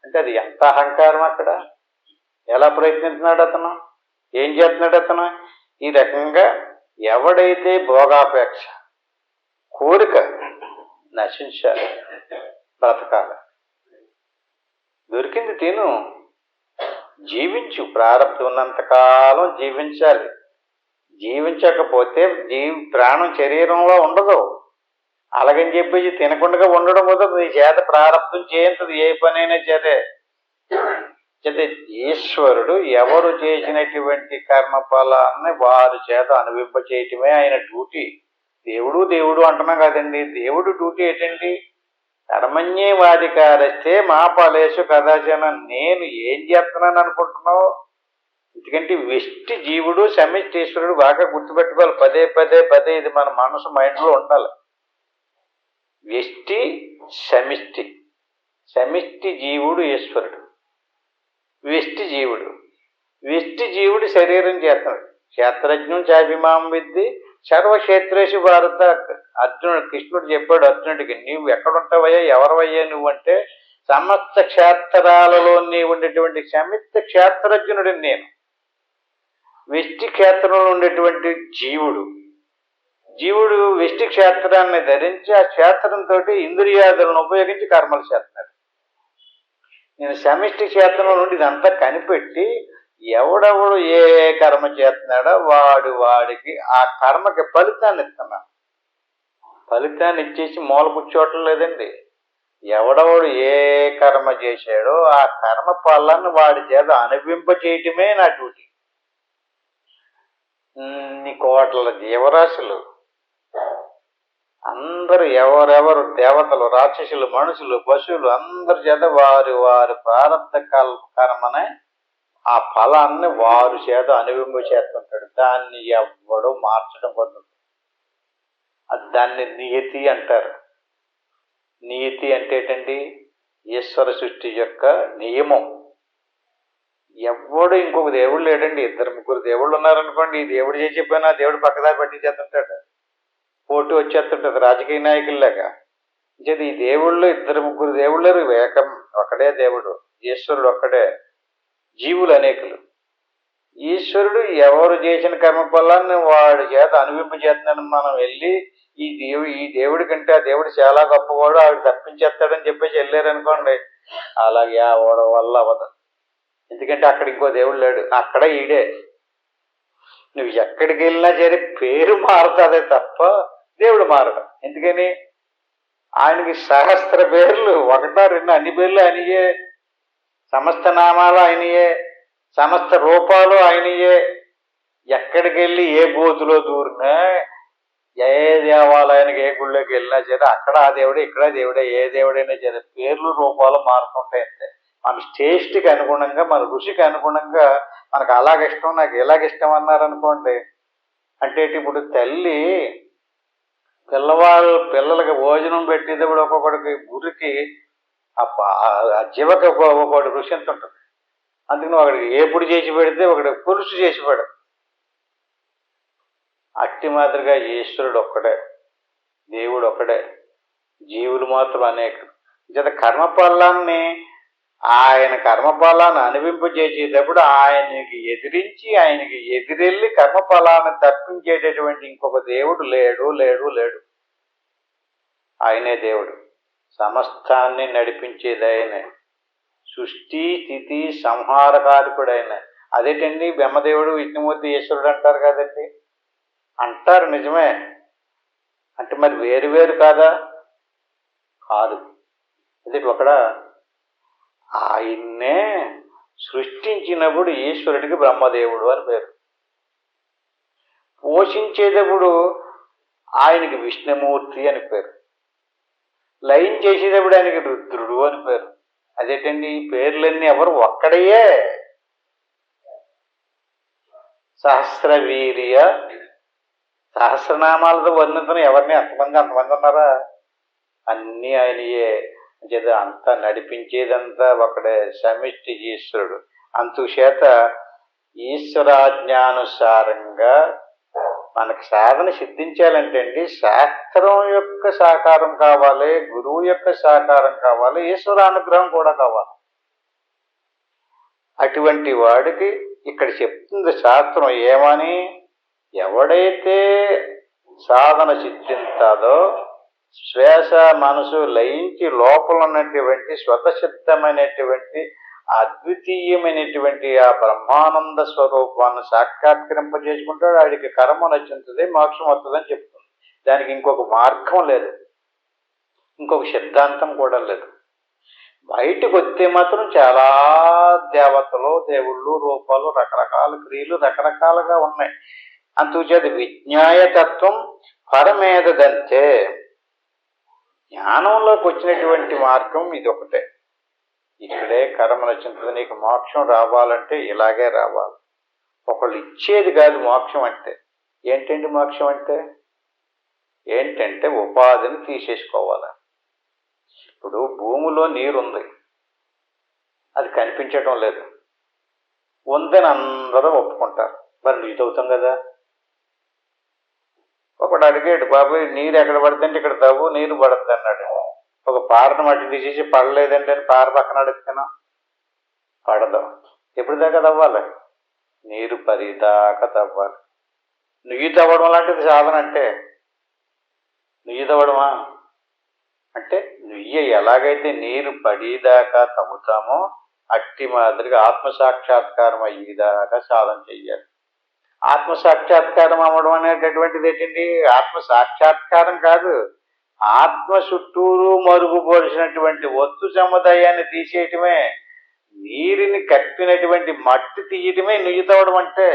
అంటే అది ఎంత అహంకారం అక్కడ! ఎలా ప్రయత్నిస్తున్నాడు అతను, ఏం చేస్తున్నాడు అతను? ఈ రకంగా ఎవడైతే భోగాపేక్ష కోరిక నశించాలి, బ్రతకాలి, దొరికింది తిను, జీవించు, ప్రారంభం ఉన్నంతకాలం జీవించాలి. జీవించకపోతే ప్రాణం శరీరంలో ఉండదు. అలాగని చెప్పేసి తినకుండా ఉండడం కుదరదు. నీ చేత ప్రారంభం చేయంతది ఏ పనైనా సరే. అయితే ఈశ్వరుడు ఎవరు చేసినటువంటి కర్మఫలాన్ని వారి చేత అనుభవింప చేయటమే ఆయన డ్యూటీ. దేవుడు దేవుడు అంటున్నాం కదండి. దేవుడు డ్యూటీ ఏంటండి? కర్మణ్యేవాధికారస్తే మా ఫలేషు కదాచన. నేను ఏం చేస్తున్నాను అనుకుంటున్నావు? ఎందుకంటే వ్యష్టి జీవుడు సమిష్టి ఈశ్వరుడు బాగా గుర్తుపెట్టుకోవాలి. పదే పదే పదే ఇది మన మనసు మైండ్లో ఉండాలి. వ్యష్టి సమిష్టి. సమిష్టి జీవుడు ఈశ్వరుడు, వ్యష్టి జీవుడు. వ్యష్టి జీవుడు శరీరం చేస్తున్నాడు. క్షేత్రజ్ఞం చాభిమాం విద్ది సర్వక్షేత్రేషు భారత. అర్జునుడు కృష్ణుడు చెప్పాడు అర్జునుడికి, నీవు ఎక్కడుంటావయ్యా, ఎవరవయ్యా నువ్వు అంటే, సమస్త క్షేత్రాలలో నీవు ఉండేటువంటి సమిష్ట క్షేత్రజ్ఞుడు నేను. వ్యష్టి క్షేత్రంలో ఉండేటువంటి జీవుడు. జీవుడు వ్యష్టి క్షేత్రాన్ని ధరించి ఆ క్షేత్రంతో ఇంద్రియాదులను ఉపయోగించి కర్మలు చేస్తున్నాడు. నేను సమిష్టి క్షేత్రంలో నుండి ఇదంతా కనిపెట్టి ఎవడెవడు ఏ కర్మ చేస్తున్నాడో వాడికి ఆ కర్మకి ఫలితాన్ని ఇస్తున్నాను. ఫలితాన్ని ఇచ్చేసి మూల కూర్చోవటం లేదండి. ఎవడెవడు ఏ కర్మ చేశాడో ఆ కర్మ ఫలాన్ని వాడి చేత అనుభవింప చేయటమే నా డ్యూటీ. ఇన్ని కోట్ల జీవరాశులు అందరూ ఎవరెవరు దేవతలు, రాక్షసులు, మనుషులు, పశువులు అందరి చేత వారి వారి ప్రారంభ కర్మనే ఆ ఫలాన్ని వారు చేత అనుభవింప చేస్తుంటాడు. దాన్ని ఎవ్వడూ మార్చడం పొందుతుంది. దాన్ని నియతి అంటారు. నియతి అంటే ఏంటండి? ఈశ్వర సృష్టి యొక్క నియమం. ఎవ్వడు ఇంకొక దేవుడు లేడండి. 2-3 దేవుళ్ళు ఉన్నారనుకోండి, ఈ దేవుడు చేసి చెప్పినా దేవుడు పక్కదారి పట్టించేస్తుంటాడు. పోటీ వచ్చేస్తుంటుంది రాజకీయ నాయకుల్లాగా. ఈ దేవుళ్ళు 2-3 దేవుళ్ళు లేరు, ఏకం ఒకడే దేవుడు. ఈశ్వరుడు ఒక్కడే, జీవులు అనేకులు. ఈశ్వరుడు ఎవరు చేసిన కర్మ ఫలాన్ని వాడి చేత అనుభవింప చేస్తున్నాడని మనం వెళ్ళి ఈ దేవుడి కంటే ఆ దేవుడు చాలా గొప్పవాడు, ఆవిడ తప్పించేస్తాడని చెప్పేసి వెళ్ళారనుకోండి, అలాగే ఆ ఓడ వల్ల అవ్వదు. ఎందుకంటే అక్కడ ఇంకో దేవుడు లేడు, అక్కడ ఈడే. నువ్వు ఎక్కడికి వెళ్ళినా సరే పేరు మారుతుందే తప్ప దేవుడు మారడు. ఎందుకని? ఆయనకి సహస్ర పేర్లు, 1-2 అన్ని పేర్లు ఆయనయే, సమస్త నామాలు ఆయనయే, సమస్త రూపాలు ఆయనయే. ఎక్కడికి వెళ్ళి ఏ బూతులో దూరినా, ఏ దేవాలయానికి ఏ గుళ్ళోకి వెళ్ళినా సరే అక్కడ ఆ దేవుడే, ఇక్కడ దేవుడే. ఏ దేవుడైనా సరే పేర్లు రూపాలు మారుతుంటాయి అంతే. మన టేస్ట్కి అనుగుణంగా, మన రుచికి అనుగుణంగా మనకు అలాగిష్టం, నాకు ఇలాగిష్టం అన్నారనుకోండి. అంటే ఇప్పుడు తల్లి పిల్లలకి భోజనం పెట్టేటప్పుడు ఒక్కొక్కడికి గురికి ఆ జీవకి ఒక్కొక్కటి రుచి ఎంత ఉంటుంది. అందుకని ఒకడికి ఏపుడు చేసి పెడితే ఒకటి పులుసు చేసి పెడదు. అట్టి మాదిరిగా ఈశ్వరుడు ఒక్కడే, దేవుడు ఒక్కడే, జీవులు మాత్రం అనేకులు. చేత కర్మఫలాన్ని ఆయన కర్మఫలాన్ని అనుభవింపజేసేటప్పుడు ఆయనకి ఎదిరించి, ఆయనకి ఎదిరెళ్ళి కర్మఫలాన్ని తప్పించేటటువంటి ఇంకొక దేవుడు లేడు లేడు లేడు. ఆయనే దేవుడు. సమస్తాన్ని నడిపించేది ఆయనే. సృష్టి స్థితి సంహారకారకుడు ఆయన. అదేంటండి బ్రహ్మదేవుడు, విష్ణుమూర్తి, ఈశ్వరుడు అంటారు కదండి. అంటారు, నిజమే. అంటే మరి వేరు వేరు కాదా? కాదు. అది ఒకడ ఆయన్నే సృష్టించినప్పుడు ఈశ్వరుడికి బ్రహ్మదేవుడు అని పేరు. పోషించేటప్పుడు ఆయనకి విష్ణుమూర్తి అని పేరు. లయం చేసేటప్పుడు ఆయనకి రుద్రుడు అని పేరు. అదేంటండి ఈ పేర్లన్నీ ఎవరు? ఒక్కడయ్యే. సహస్రవీర్య, సహస్రనామాలతో వర్ణితను ఎవరిని అంతమంది ఉన్నారా? అన్నీ ఆయనయే. చేత అంతా నడిపించేదంతా ఒకడే, సమిష్టి ఈశ్వరుడు. అందుచేత ఈశ్వరాజ్ఞానుసారంగా మనకు సాధన సిద్ధించాలంటే అండి, శాస్త్రం యొక్క సహకారం కావాలి, గురువు యొక్క సహకారం కావాలి, ఈశ్వరానుగ్రహం కూడా కావాలి. అటువంటి వాడికి ఇక్కడ చెప్తుంది శాస్త్రం ఏమని, ఎవడైతే సాధన సిద్ధించాదో శ్వాస మనసు లయించి లోపల ఉన్నటువంటి స్వతసిద్ధమైనటువంటి అద్వితీయమైనటువంటి ఆ బ్రహ్మానంద స్వరూపాన్ని సాక్షాత్కరింపజేసుకుంటాడు. వాడికి కర్మ నచ్చుతుంది, మోక్షం వస్తుందని చెప్తుంది. దానికి ఇంకొక మార్గం లేదు, ఇంకొక సిద్ధాంతం కూడా లేదు. బయటకు వస్తే మాత్రం చాలా దేవతలు, దేవుళ్ళు, రూపాలు, రకరకాల క్రియలు రకరకాలుగా ఉన్నాయి. అందుచేత విజ్ఞాయతత్వం పరమేదంతే. జ్ఞానంలోకి వచ్చినటువంటి మార్గం ఇది ఒకటే. ఇక్కడే కర్మ నచ్చింది. నీకు మోక్షం రావాలంటే ఇలాగే రావాలి. ఒకళ్ళు ఇచ్చేది కాదు మోక్షం అంటే. ఏంటండి మోక్షం అంటే? ఏంటంటే ఉపాధిని తీసేసుకోవాలి. ఇప్పుడు భూమిలో నీరుంది, అది కనిపించటం లేదు, ఉందని అందరూ ఒప్పుకుంటారు. మరి నీరు తవ్వుతాం కదా. ఒకడు అడిగాడు, బాబు నీరు ఎక్కడ పడుతుంటే ఇక్కడ తవ్వు, నీరు పడుతుంది అన్నాడు. ఒక పారను మట్టి తీసేసి పడలేదంటే అని పార పక్కన అడుగుతున్నా, పడదు. ఎప్పుడు దాకా తవ్వాలి? నీరు పరిదాకా తవ్వాలి. నుయ్యి తవ్వడం లాంటిది సాధన అంటే. నుయ్యి తవ్వడమా అంటే, నుయ్యి ఎలాగైతే నీరు పడేదాకా తవ్వుతామో అట్టి మాదిరిగా ఆత్మసాక్షాత్కారం అయ్యేదాకా సాధన చెయ్యాలి. ఆత్మసాక్షాత్కారం అవ్వడం అనేటటువంటిది ఏంటండి? ఆత్మసాక్షాత్కారం కాదు, ఆత్మ చుట్టూరు మరుగుపరిచినటువంటి వస్తు సముదాయాన్ని తీసేయటమే, నీరుని కప్పినటువంటి మట్టి తీయటమే నుయ్యి తవ్వడం అంటే.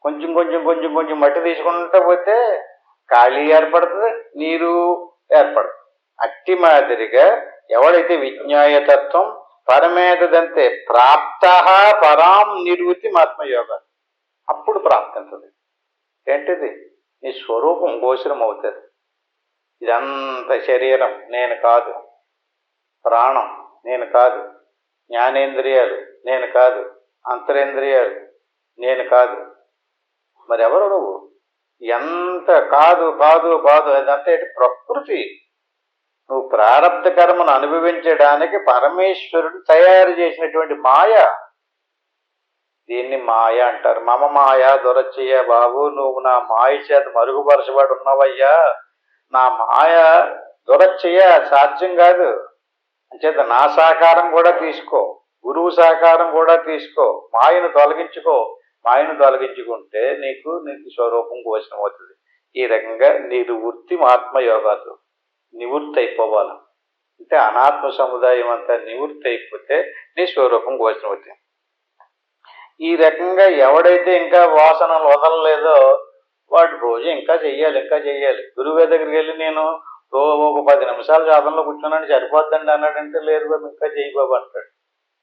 కొంచెం కొంచెం కొంచెం కొంచెం మట్టి తీసుకుంటూ పోతే ఖాళీ ఏర్పడుతుంది, నీరు ఏర్పడుతుంది. అట్టి మాదిరిగా ఎవడైతే విజ్ఞాయతత్వం పరమేదంతే ప్రాప్త పరాం నిర్వృతి ఆత్మయోగ, అప్పుడు ప్రాప్తించదు. ఏంటిది? నీ స్వరూపం గోచరం అవుతుంది. ఇదంతా శరీరం నేను కాదు, ప్రాణం నేను కాదు, జ్ఞానేంద్రియాలు నేను కాదు, అంతరేంద్రియాలు నేను కాదు. మరి ఎవరు నువ్వు? ఎంత కాదు కాదు కాదు, అదంతా ప్రకృతి. నువ్వు ప్రారబ్ధ కర్మను అనుభవించడానికి పరమేశ్వరుడు తయారు చేసినటువంటి మాయ. దీన్ని మాయ అంటారు. మమ మాయ దొరచయ్య బాబు, నువ్వు నా మాయ చేత మరుగుపరచబడి ఉన్నావయ్యా. నా మాయ దొరచయ్య సాధ్యం కాదు. అంచేత నా సహకారం కూడా తీసుకో, గురువు సహకారం కూడా తీసుకో, మాయను తొలగించుకో. మాయను తొలగించుకుంటే నీకు స్వరూపం గోచరం అవుతుంది. ఈ రకంగా నివృత్తి ఆత్మయోగాలు నివృత్తి అయిపోవాలి. అంటే అనాత్మ సముదాయం అంతా నివృత్తి అయిపోతే నీ స్వరూపం గోచరం అవుతుంది. ఈ రకంగా ఎవడైతే ఇంకా వాసనలు వదలలేదో వాడు రోజు ఇంకా చెయ్యాలి. గురువు దగ్గరికి వెళ్ళి నేను ఒక 10 నిమిషాలు సాధనలో కూర్చున్నాను సరిపోద్దండి అన్నాడంటే, లేదు బాబు ఇంకా చెయ్యి బాబు అంటాడు.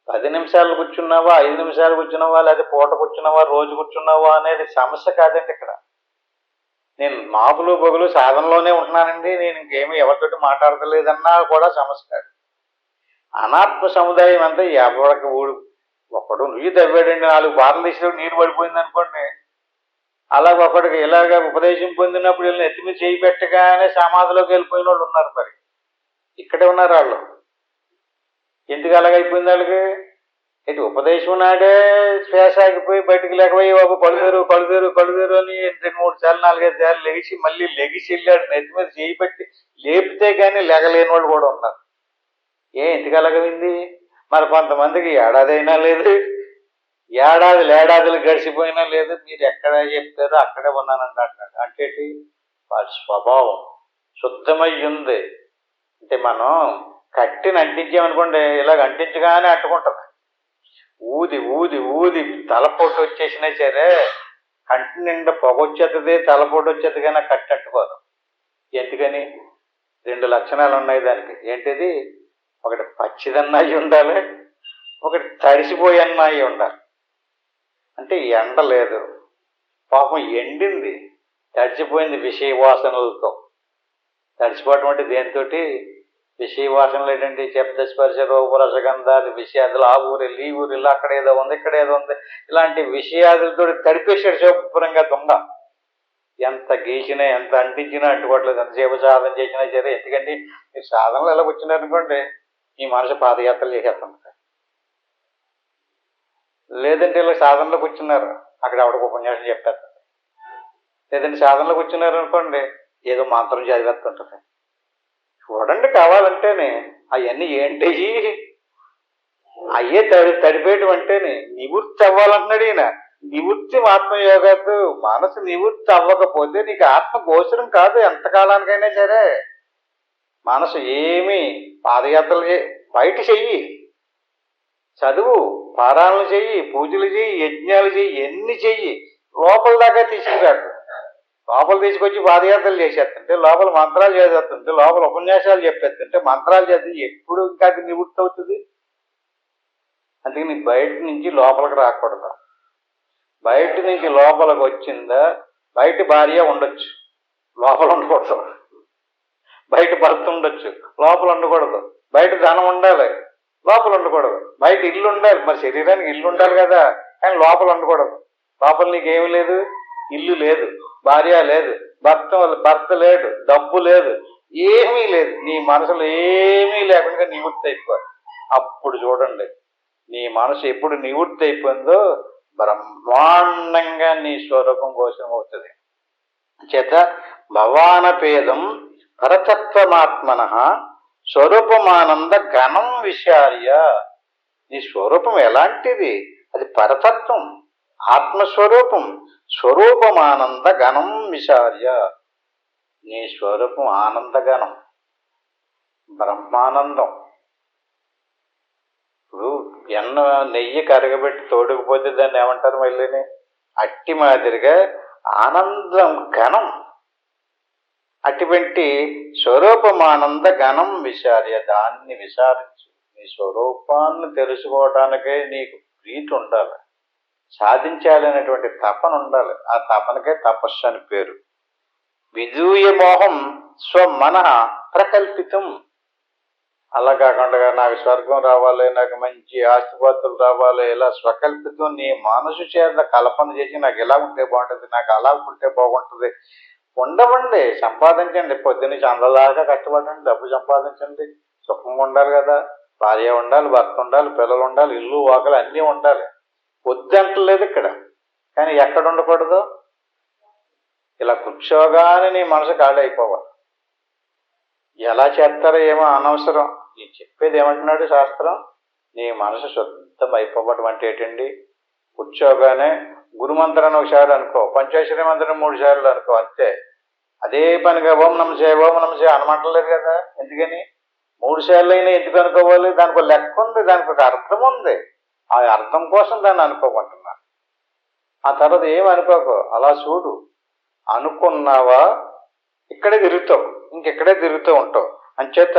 10 నిమిషాలు కూర్చున్నావా, 5 నిమిషాలు కూర్చున్నావా, లేదా పూట కూర్చున్నావా, రోజు కూర్చున్నావా అనేది సమస్య కాదండి. ఇక్కడ నేను మాపులు బొగులు సాధనలోనే ఉంటున్నానండి, నేను ఇంకేమీ ఎవరితోటి మాట్లాడతలేదన్నా కూడా సమస్య కాదు. అనాత్మ సముదాయం అంతా ఎవరికి ఒకడు నుయ్యి తవ్వాడండి, 4 బాటలు తీసినప్పుడు నీరు పడిపోయింది అనుకోండి, అలాగ ఒకడికి ఇలాగ ఉపదేశం పొందినప్పుడు వీళ్ళని ఎత్తి మీద చేయి పెట్టగానే సమాధిలోకి వెళ్ళిపోయిన వాళ్ళు ఉన్నారు. మరి ఇక్కడే ఉన్నారు వాళ్ళు. ఎందుకు అలాగైపోయింది వాళ్ళకి? ఇటు ఉపదేశం నాడే శ్వాస ఆగిపోయి బయటికి లేకపోయి బాబు కలుదేరు అని 2-3 సార్లు 4-5 సార్లు లెగిసి మళ్ళీ వెళ్ళాడు. నెత్తి మీద చేయి పెట్టి లేపితే కానీ లేగలేని వాళ్ళు కూడా ఉన్నారు. ఎందుకు అలాగైంది? మరి కొంతమందికి ఏడాదైనా లేదు, ఏడాదులు గడిచిపోయినా లేదు. మీరు ఎక్కడ చెప్తారో అక్కడే ఉన్నానండి అంటాడు. అంటే వాడి స్వభావం శుద్ధమై ఉంది. అంటే మనం కట్టిని అంటించామనుకోండి, ఇలాగ అంటించగానే అంటుకుంటుంది. ఊది తలపోటు వచ్చేసినా సరే కంటి నిండా పొగొచ్చేస్తుంది, తలపోటు వచ్చేది, కానీ కట్టి అంటుకోదు. ఎందుకని? 2 లక్షణాలు ఉన్నాయి దానికి. ఏంటిది? ఒకటి పచ్చిదన్నాయి ఉండాలి, ఒకటి తడిసిపోయన్నాయి ఉండాలి. అంటే ఎండ లేదు, పాపం ఎండింది, తడిచిపోయింది విషయ వాసనలతో. తడిచిపోవటం అంటే దేనితోటి? విషయ వాసనలు ఏంటంటే శబ్దస్పర్శ రూప రసగంధాది విషయాదులు, ఆ ఊరిల్లు ఈ ఊరిల్లు, అక్కడ ఏదో ఉంది ఇక్కడ ఏదో ఉంది, ఇలాంటి విషయాదులతో తడిపేసాడు శుభ్రంగా దొంగ. ఎంత గీసినా ఎంత అంటించినా అంటుకోవట్లేదు, ఎంతసేపు సాధన చేసినా సరే. ఎందుకంటే మీరు సాధనలు ఎలా కూర్చున్నారనుకోండి, మీ మనసు పాదయాత్రలు చేసేస్తుంది. లేదంటే ఇలా సాధనలో కూర్చున్నారు, అక్కడ ఆవిడకు ఉపన్యాసం చెప్పేస్తారు. లేదంటే సాధనలో కూర్చున్నారు అనుకోండి, ఏదో మంత్రం చదివేస్తుంటుంది. చూడండి కావాలంటేనే అవన్నీ ఏంటయ్యి, అయ్యే తడిపేయటం అంటేనే నివృత్తి అవ్వాలంటున్నాడు ఈయన. నివృత్తి ఆత్మయోగాలు. మనసు నివృత్తి అవ్వకపోతే నీకు ఆత్మ గోచరం కాదు ఎంతకాలానికైనా సరే. మనసు ఏమి పాదయాత్రలు బయట చెయ్యి, చదువు, పారాయణలు చెయ్యి, పూజలు చెయ్యి, యజ్ఞాలు చెయ్యి, ఎన్ని చెయ్యి, లోపల దాకా తీసుకురాడు. లోపల తీసుకొచ్చి పాదయాత్రలు చేసేస్తుంటే, లోపల మంత్రాలు చేసేస్తుంటే, లోపల ఉపన్యాసాలు చెప్పేస్తుంటే, మంత్రాలు చేస్తే ఎప్పుడు ఇంకా అది నివృత్తి అవుతుంది? అందుకని బయట నుంచి లోపలికి రాకూడదు. బయట నుంచి లోపలికి వచ్చిందా, బయట భార్య ఉండొచ్చు, లోపల ఉండకూడదు. బయట భర్త ఉండొచ్చు, లోపల ఉండకూడదు. బయట ధనం ఉండాలి, లోపల ఉండకూడదు. బయట ఇల్లు ఉండాలి, మరి శరీరానికి ఇల్లు ఉండాలి కదా, కానీ లోపల ఉండకూడదు. లోపల నీకేమీ లేదు, ఇల్లు లేదు, భార్య లేదు, భర్త లేడు, డబ్బు లేదు, ఏమీ లేదు. నీ మనసులో ఏమీ లేకుండా నివృత్తి అయిపోవాలి. అప్పుడు చూడండి, నీ మనసు ఎప్పుడు నివృత్తి అయిపోయిందో బ్రహ్మాండంగా నీ స్వరూపం కోసం అవుతుంది. చేత భవానపేదం పరతత్వమాత్మన స్వరూపమానంద ఘనం విచార్య. నీ స్వరూపం ఎలాంటిది? అది పరతత్వం, ఆత్మస్వరూపం. స్వరూపమానంద ఘనం విచార్య. నీ స్వరూపం ఆనందగణం, బ్రహ్మానందం. ఇప్పుడు నెయ్యి కరగబెట్టి తోడుకుపోతే దాన్ని ఏమంటారు మళ్ళీని? అట్టి మాదిరిగా ఆనందం ఘనం. అటువంటి స్వరూపమానంద ఘనం విచార్య. దాన్ని విచారించు. నీ స్వరూపాన్ని తెలుసుకోవడానికే నీకు ప్రీతి ఉండాలి, సాధించాలనేటువంటి తపన ఉండాలి. ఆ తపనకే తపస్సు అని పేరు. విదూయ మోహం స్వమన ప్రకల్పితం. అలా కాకుండా నాకు స్వర్గం రావాలి, నాకు మంచి ఆస్తిపాస్తులు రావాలి, ఇలా స్వకల్పితం నీ మనసు చేత కల్పన చేసి నాకు ఇలా ఉంటే బాగుంటుంది, నాకు అలా ఉంటే బాగుంటుంది. ఉండవండి, సంపాదించండి. పొద్దున్న చందలాగా కష్టపడండి, డబ్బు సంపాదించండి, సుఖంగా ఉండాలి కదా. భార్య ఉండాలి, భర్త ఉండాలి, పిల్లలు ఉండాలి, ఇల్లు వాకలు అన్నీ ఉండాలి. వద్దంటలేదు ఇక్కడ. కానీ ఎక్కడ ఉండకూడదు? ఇలా కూర్చోగానే నీ మనసు ఖాళీ అయిపోవాలి. ఎలా చేస్తారో ఏమో అనవసరం. నేను చెప్పేది ఏమంటున్నాడు శాస్త్రం? నీ మనసు శుద్ధం అయిపోవడం అంటే ఏంటండి? కూర్చోగానే గురుమంత్రాన్ని ఒకసారి అనుకో, పంచాక్షరి మంత్రం 3 సార్లు అనుకో, అంతే. అదే పనిగా ఓం నమః ఓం నమః అనమంటలేదు కదా. ఎందుకని? 3 సార్లు అయినా ఎందుకు అనుకోవాలి? దానికి ఒక లెక్క ఉంది, దానికి ఒక అర్థం ఉంది. ఆ అర్థం కోసం దాన్ని అనుకోమంటున్నాను. ఆ తర్వాత ఏమి అనుకోకు, అలా చూడు. అనుకున్నావా ఇక్కడే తిరుగుతావు, ఇంకెక్కడే తిరుగుతూ ఉంటావు. అంచేత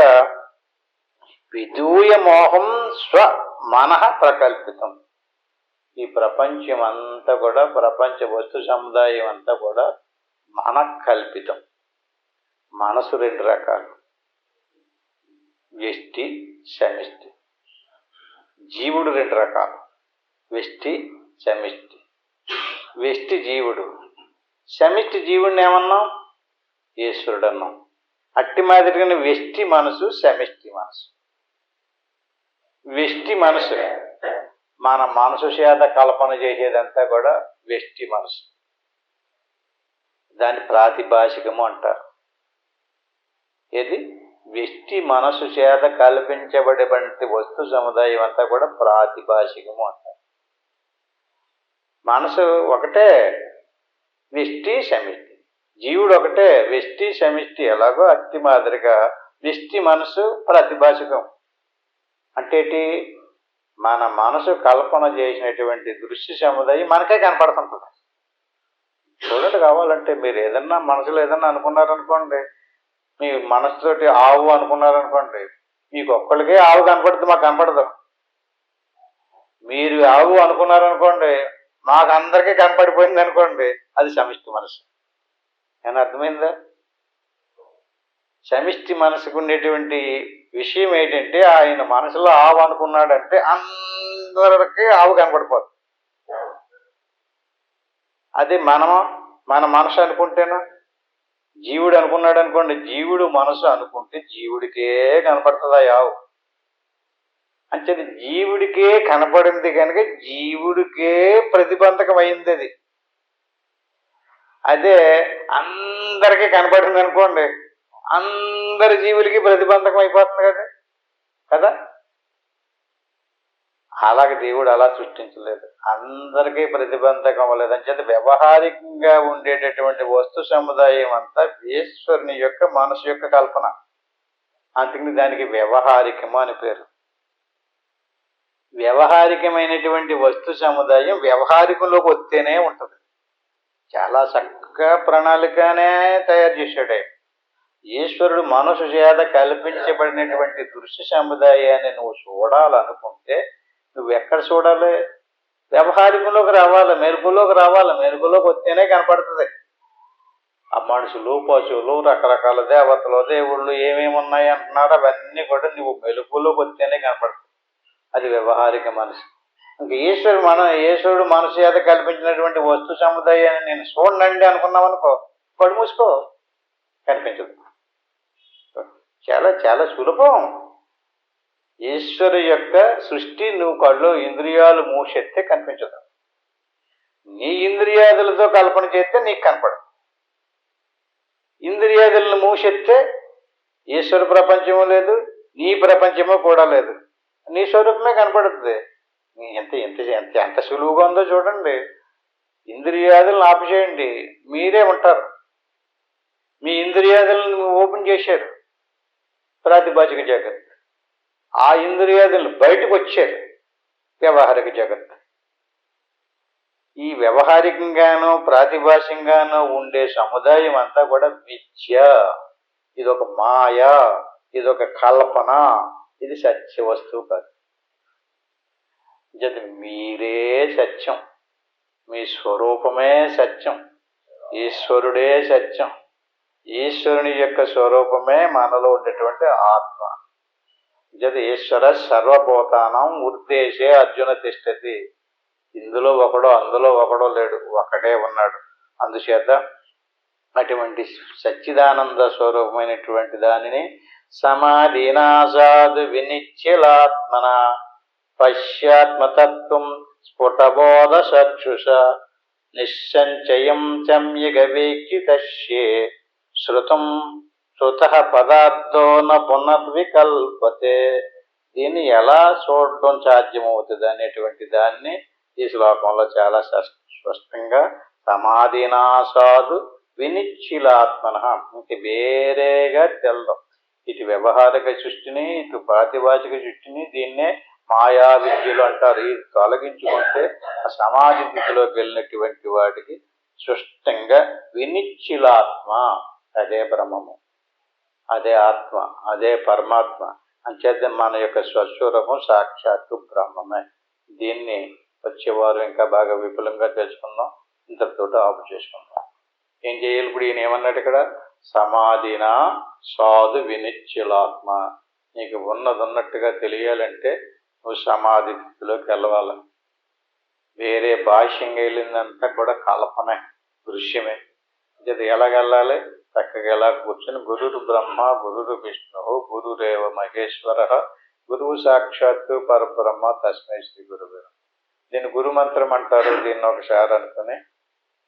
విదూయ మోహం స్వ మనః ప్రకల్పితం. ఈ ప్రపంచం అంతా కూడా, ప్రపంచ వస్తు సముదాయం అంతా కూడా మనఃకల్పితం. మనసు 2 రకాలు, వ్యష్టి, సమిష్టి. జీవుడు 2 రకాలు, వ్యష్టి, సమిష్టి. వ్యష్టి జీవుడు. సమిష్టి జీవుడిని ఏమన్నాం? ఈశ్వరుడు అన్నాం. అట్టి మాదిరిగానే వ్యష్టి మనసు, సమిష్టి మనసు. వ్యష్టి మనసు మన మనసు చేత కల్పన చేసేదంతా కూడా వ్యష్టి మనసు. దాన్ని ప్రాతిభాషికము అంటారు. ఇది వ్యష్టి మనసు చేత కల్పించబడేటువంటి వస్తు సముదాయం అంతా కూడా ప్రాతిభాషికము అంటారు. మనసు ఒకటే, వ్యష్టి సమిష్టి. జీవుడు ఒకటే, వ్యష్టి సమిష్టి. ఎలాగో అట్టి మాదిరిగా వ్యష్టి మనసు ప్రాతిభాషికం. అంటే మన మనసు కల్పన చేసినటువంటి దృశ్య సముదాయం మనకే కనపడుతుంటుంది. చూడండి, కావాలంటే మీరు ఏదన్నా మనసులో ఏదన్నా అనుకున్నారనుకోండి, మీ మనసుతోటి ఆవు అనుకున్నారనుకోండి, మీకు ఒక్కళ్ళకే ఆవు కనపడుతుంది, మాకు కనపడదు. మీరు ఆవు అనుకున్నారనుకోండి, మాకు అందరికీ కనపడిపోయింది అనుకోండి, అది సమిష్టి మనసు. ఏమన్నా అర్థమైందా? సమిష్టి మనసుకు ఉండేటువంటి విషయం ఏంటంటే, ఆయన మనసులో ఆవు అనుకున్నాడంటే అందరికీ ఆవు కనపడిపోతుంది. అది మన మనసు అనుకుంటేనా? జీవుడు అనుకున్నాడు అనుకోండి, జీవుడు మనసు అనుకుంటే జీవుడికే కనపడుతుంది ఆ ఆవు. అంటే జీవుడికే కనపడింది కనుక జీవుడికే ప్రతిబంధకం అయింది అది. అదే అందరికీ కనపడింది అనుకోండి, అందరి జీవులకి ప్రతిబంధకం అయిపోతుంది కదా. అలాగే దేవుడు అలా సృష్టించలేదు, అందరికీ ప్రతిబంధకం అవ్వలేదు. అని చేత వ్యవహారికంగా ఉండేటటువంటి వస్తు సముదాయం అంతా ఈశ్వరుని యొక్క మనసు యొక్క కల్పన. అందుకని దానికి వ్యవహారికము అని పేరు. వ్యవహారికమైనటువంటి వస్తు సముదాయం వ్యవహారికంలోకి వస్తేనే ఉంటుంది. చాలా చక్కగా ప్రణాళికనే తయారు చేశాడే. ఈశ్వరుడు మనసు చేత కల్పించబడినటువంటి దృశ్య సముదాయాన్ని నువ్వు చూడాలనుకుంటే నువ్వెక్కడ చూడాలి? వ్యవహారికంలోకి రావాలి, మెరుగులోకి రావాలి. మెరుగులోకి వస్తేనే కనపడుతుంది. ఆ మనుషులు, పశువులు, రకరకాల దేవతలు, దేవుళ్ళు ఏమేమి ఉన్నాయి అంటున్నారో అవన్నీ కూడా నువ్వు మెలుగులోకి వస్తేనే కనపడుతుంది. అది వ్యవహారిక మనసు. ఇంక ఈశ్వరుడు మనసు చేత కల్పించినటువంటి వస్తు సముదాయాన్ని నేను చూడండి అనుకున్నావు అనుకో, కళ్ళు మూసుకో, కనిపించదు. చాలా చాలా సులభం. ఈశ్వరు యొక్క సృష్టి నువ్వు కళ్ళు ఇంద్రియాలు మూసేస్తే కనిపించదు. నీ ఇంద్రియాదులతో కల్పన చేస్తే నీకు కనపడదు. ఇంద్రియాదులను మూసేస్తే ఈశ్వర ప్రపంచము లేదు, నీ ప్రపంచము కూడా లేదు. నీ స్వరూపమే కనపడుతుంది. ఎంత ఎంత ఎంత ఎంత సులువుగా ఉందో చూడండి. ఇంద్రియాదులను ఆపుచేయండి, మీరే ఉంటారు. మీ ఇంద్రియాదులను ఓపెన్ చేశారు, ప్రాతిభాషిక జగత్. ఆ ఇంద్రియాదులు బయటకు వచ్చారు, వ్యవహారిక జగత్. ఈ వ్యవహారికంగానో ప్రాతిభాషికంగానో ఉండే సముదాయం అంతా కూడా మిథ్య. ఇదొక మాయ, ఇదొక కల్పన, ఇది సత్య వస్తువు కాదు. మీరే సత్యం, మీ స్వరూపమే సత్యం, ఈశ్వరుడే సత్యం. ఈశ్వరుని యొక్క స్వరూపమే మనలో ఉండేటువంటి ఆత్మ. ఈశ్వర సర్వభూతానం ఉద్దేశే అర్జున తిష్టతి. ఇందులో ఒకడో అందులో ఒకడో లేడు, ఒకడే ఉన్నాడు. అందుచేత అటువంటి సచ్చిదానంద స్వరూపమైనటువంటి దానిని సమాధినాశాద్ వినిశ్చలాత్మన పశ్చాత్మతత్వం స్ఫుటబోధ చక్షుష నిశ్చంచయం చమ్యగ వేక్షితశ్యే శృతం శృత పదార్థో న పునర్వికల్పతే. దీన్ని ఎలా చూడడం సాధ్యమవుతుంది అనేటువంటి దాన్ని ఈ శ్లోకంలో చాలా స్పష్టంగా సమాధినాశాదు వినిశ్చిలాత్మన. ఇంక వేరేగా తెల్లం. ఇటు వ్యవహారిక సృష్టిని, ఇటు ప్రాతిభాషిక సృష్టిని, దీన్నే మాయా విద్యలు అంటారు. ఇది తొలగించుకుంటే ఆ సమాధి స్థితిలోకి వెళ్ళినటువంటి వాటికి స్పష్టంగా వినిశ్చిలాత్మ, అదే బ్రహ్మము, అదే ఆత్మ, అదే పరమాత్మ. అంచేత మన యొక్క స్వస్వరూపం సాక్షాత్తు బ్రహ్మమే. దీన్ని వచ్చేవారు ఇంకా బాగా విపులంగా తెలుసుకుందాం. ఇంతటితో ఆపు చేసుకుందాం. ఏం చేయాలి ఇప్పుడు? ఈయన ఏమన్నాడు ఇక్కడ? సమాధిన సాధు వినిశ్చలాత్మ. నీకు ఉన్నట్టుగా తెలియాలంటే నువ్వు సమాధి స్థితిలోకి వెళ్ళవాలి. వేరే భాష్యంగా వెళ్ళిందంతా కూడా కల్పనే, దృశ్యమే. ఇది ఎలాగెళ్ళాలి? చక్కగా ఎలా కూర్చొని గురురు బ్రహ్మ గురురు విష్ణు గురురేవ మహేశ్వర గురువు సాక్షాత్తు పరబ్రహ్మ తస్మై శ్రీ గురువు. దీన్ని గురుమంత్రం అంటారు. దీన్ని ఒకసారి అనుకుని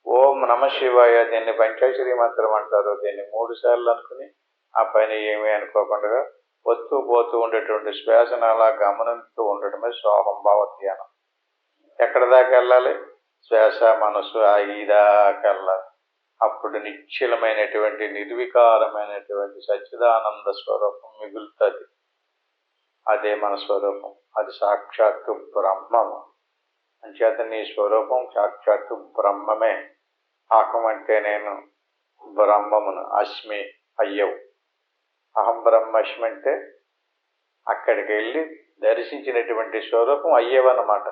ఓం నమ శివాయ, దీన్ని పంచాక్షరి మంత్రం అంటారు. దీన్ని 3 సార్లు అనుకుని ఆ పైన ఏమీ అనుకోకుండా వస్తూ పోతూ ఉండేటువంటి శ్వాసను అలా గమనిస్తూ ఉండటమే సోహంభావ ధ్యానం. ఎక్కడ దాకా వెళ్ళాలి? శ్వాస మనసు దాకా వెళ్ళాలి. అప్పుడు నిశ్చలమైనటువంటి నిర్వికారమైనటువంటి సచ్చిదానంద స్వరూపం మిగులుతుంది. అదే మన స్వరూపం, అది సాక్షాత్తు బ్రహ్మము. అంచేత నీ స్వరూపం సాక్షాత్తు బ్రహ్మమే. అహం అంటే నేను బ్రహ్మమును, అస్మి అయ్యవు. అహం బ్రహ్మస్మి అంటే అక్కడికి వెళ్ళి దర్శించినటువంటి స్వరూపం అయ్యేవన్నమాట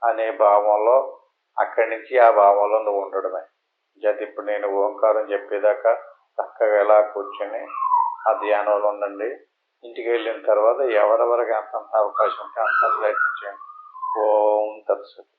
అనే భావంలో, అక్కడి నుంచి ఆ భావంలో నువ్వు ఉండడమే. జత ఇప్పుడు నేను ఓంకారం చెప్పేదాకా చక్కగా ఎలా కూర్చొని ఆ ధ్యానంలో ఉండండి. ఇంటికి వెళ్ళిన తర్వాత ఎవరెవరికి అంతంత అవకాశం ఉంటే అంత ప్రయత్నించండి. ఓం తత్సత్.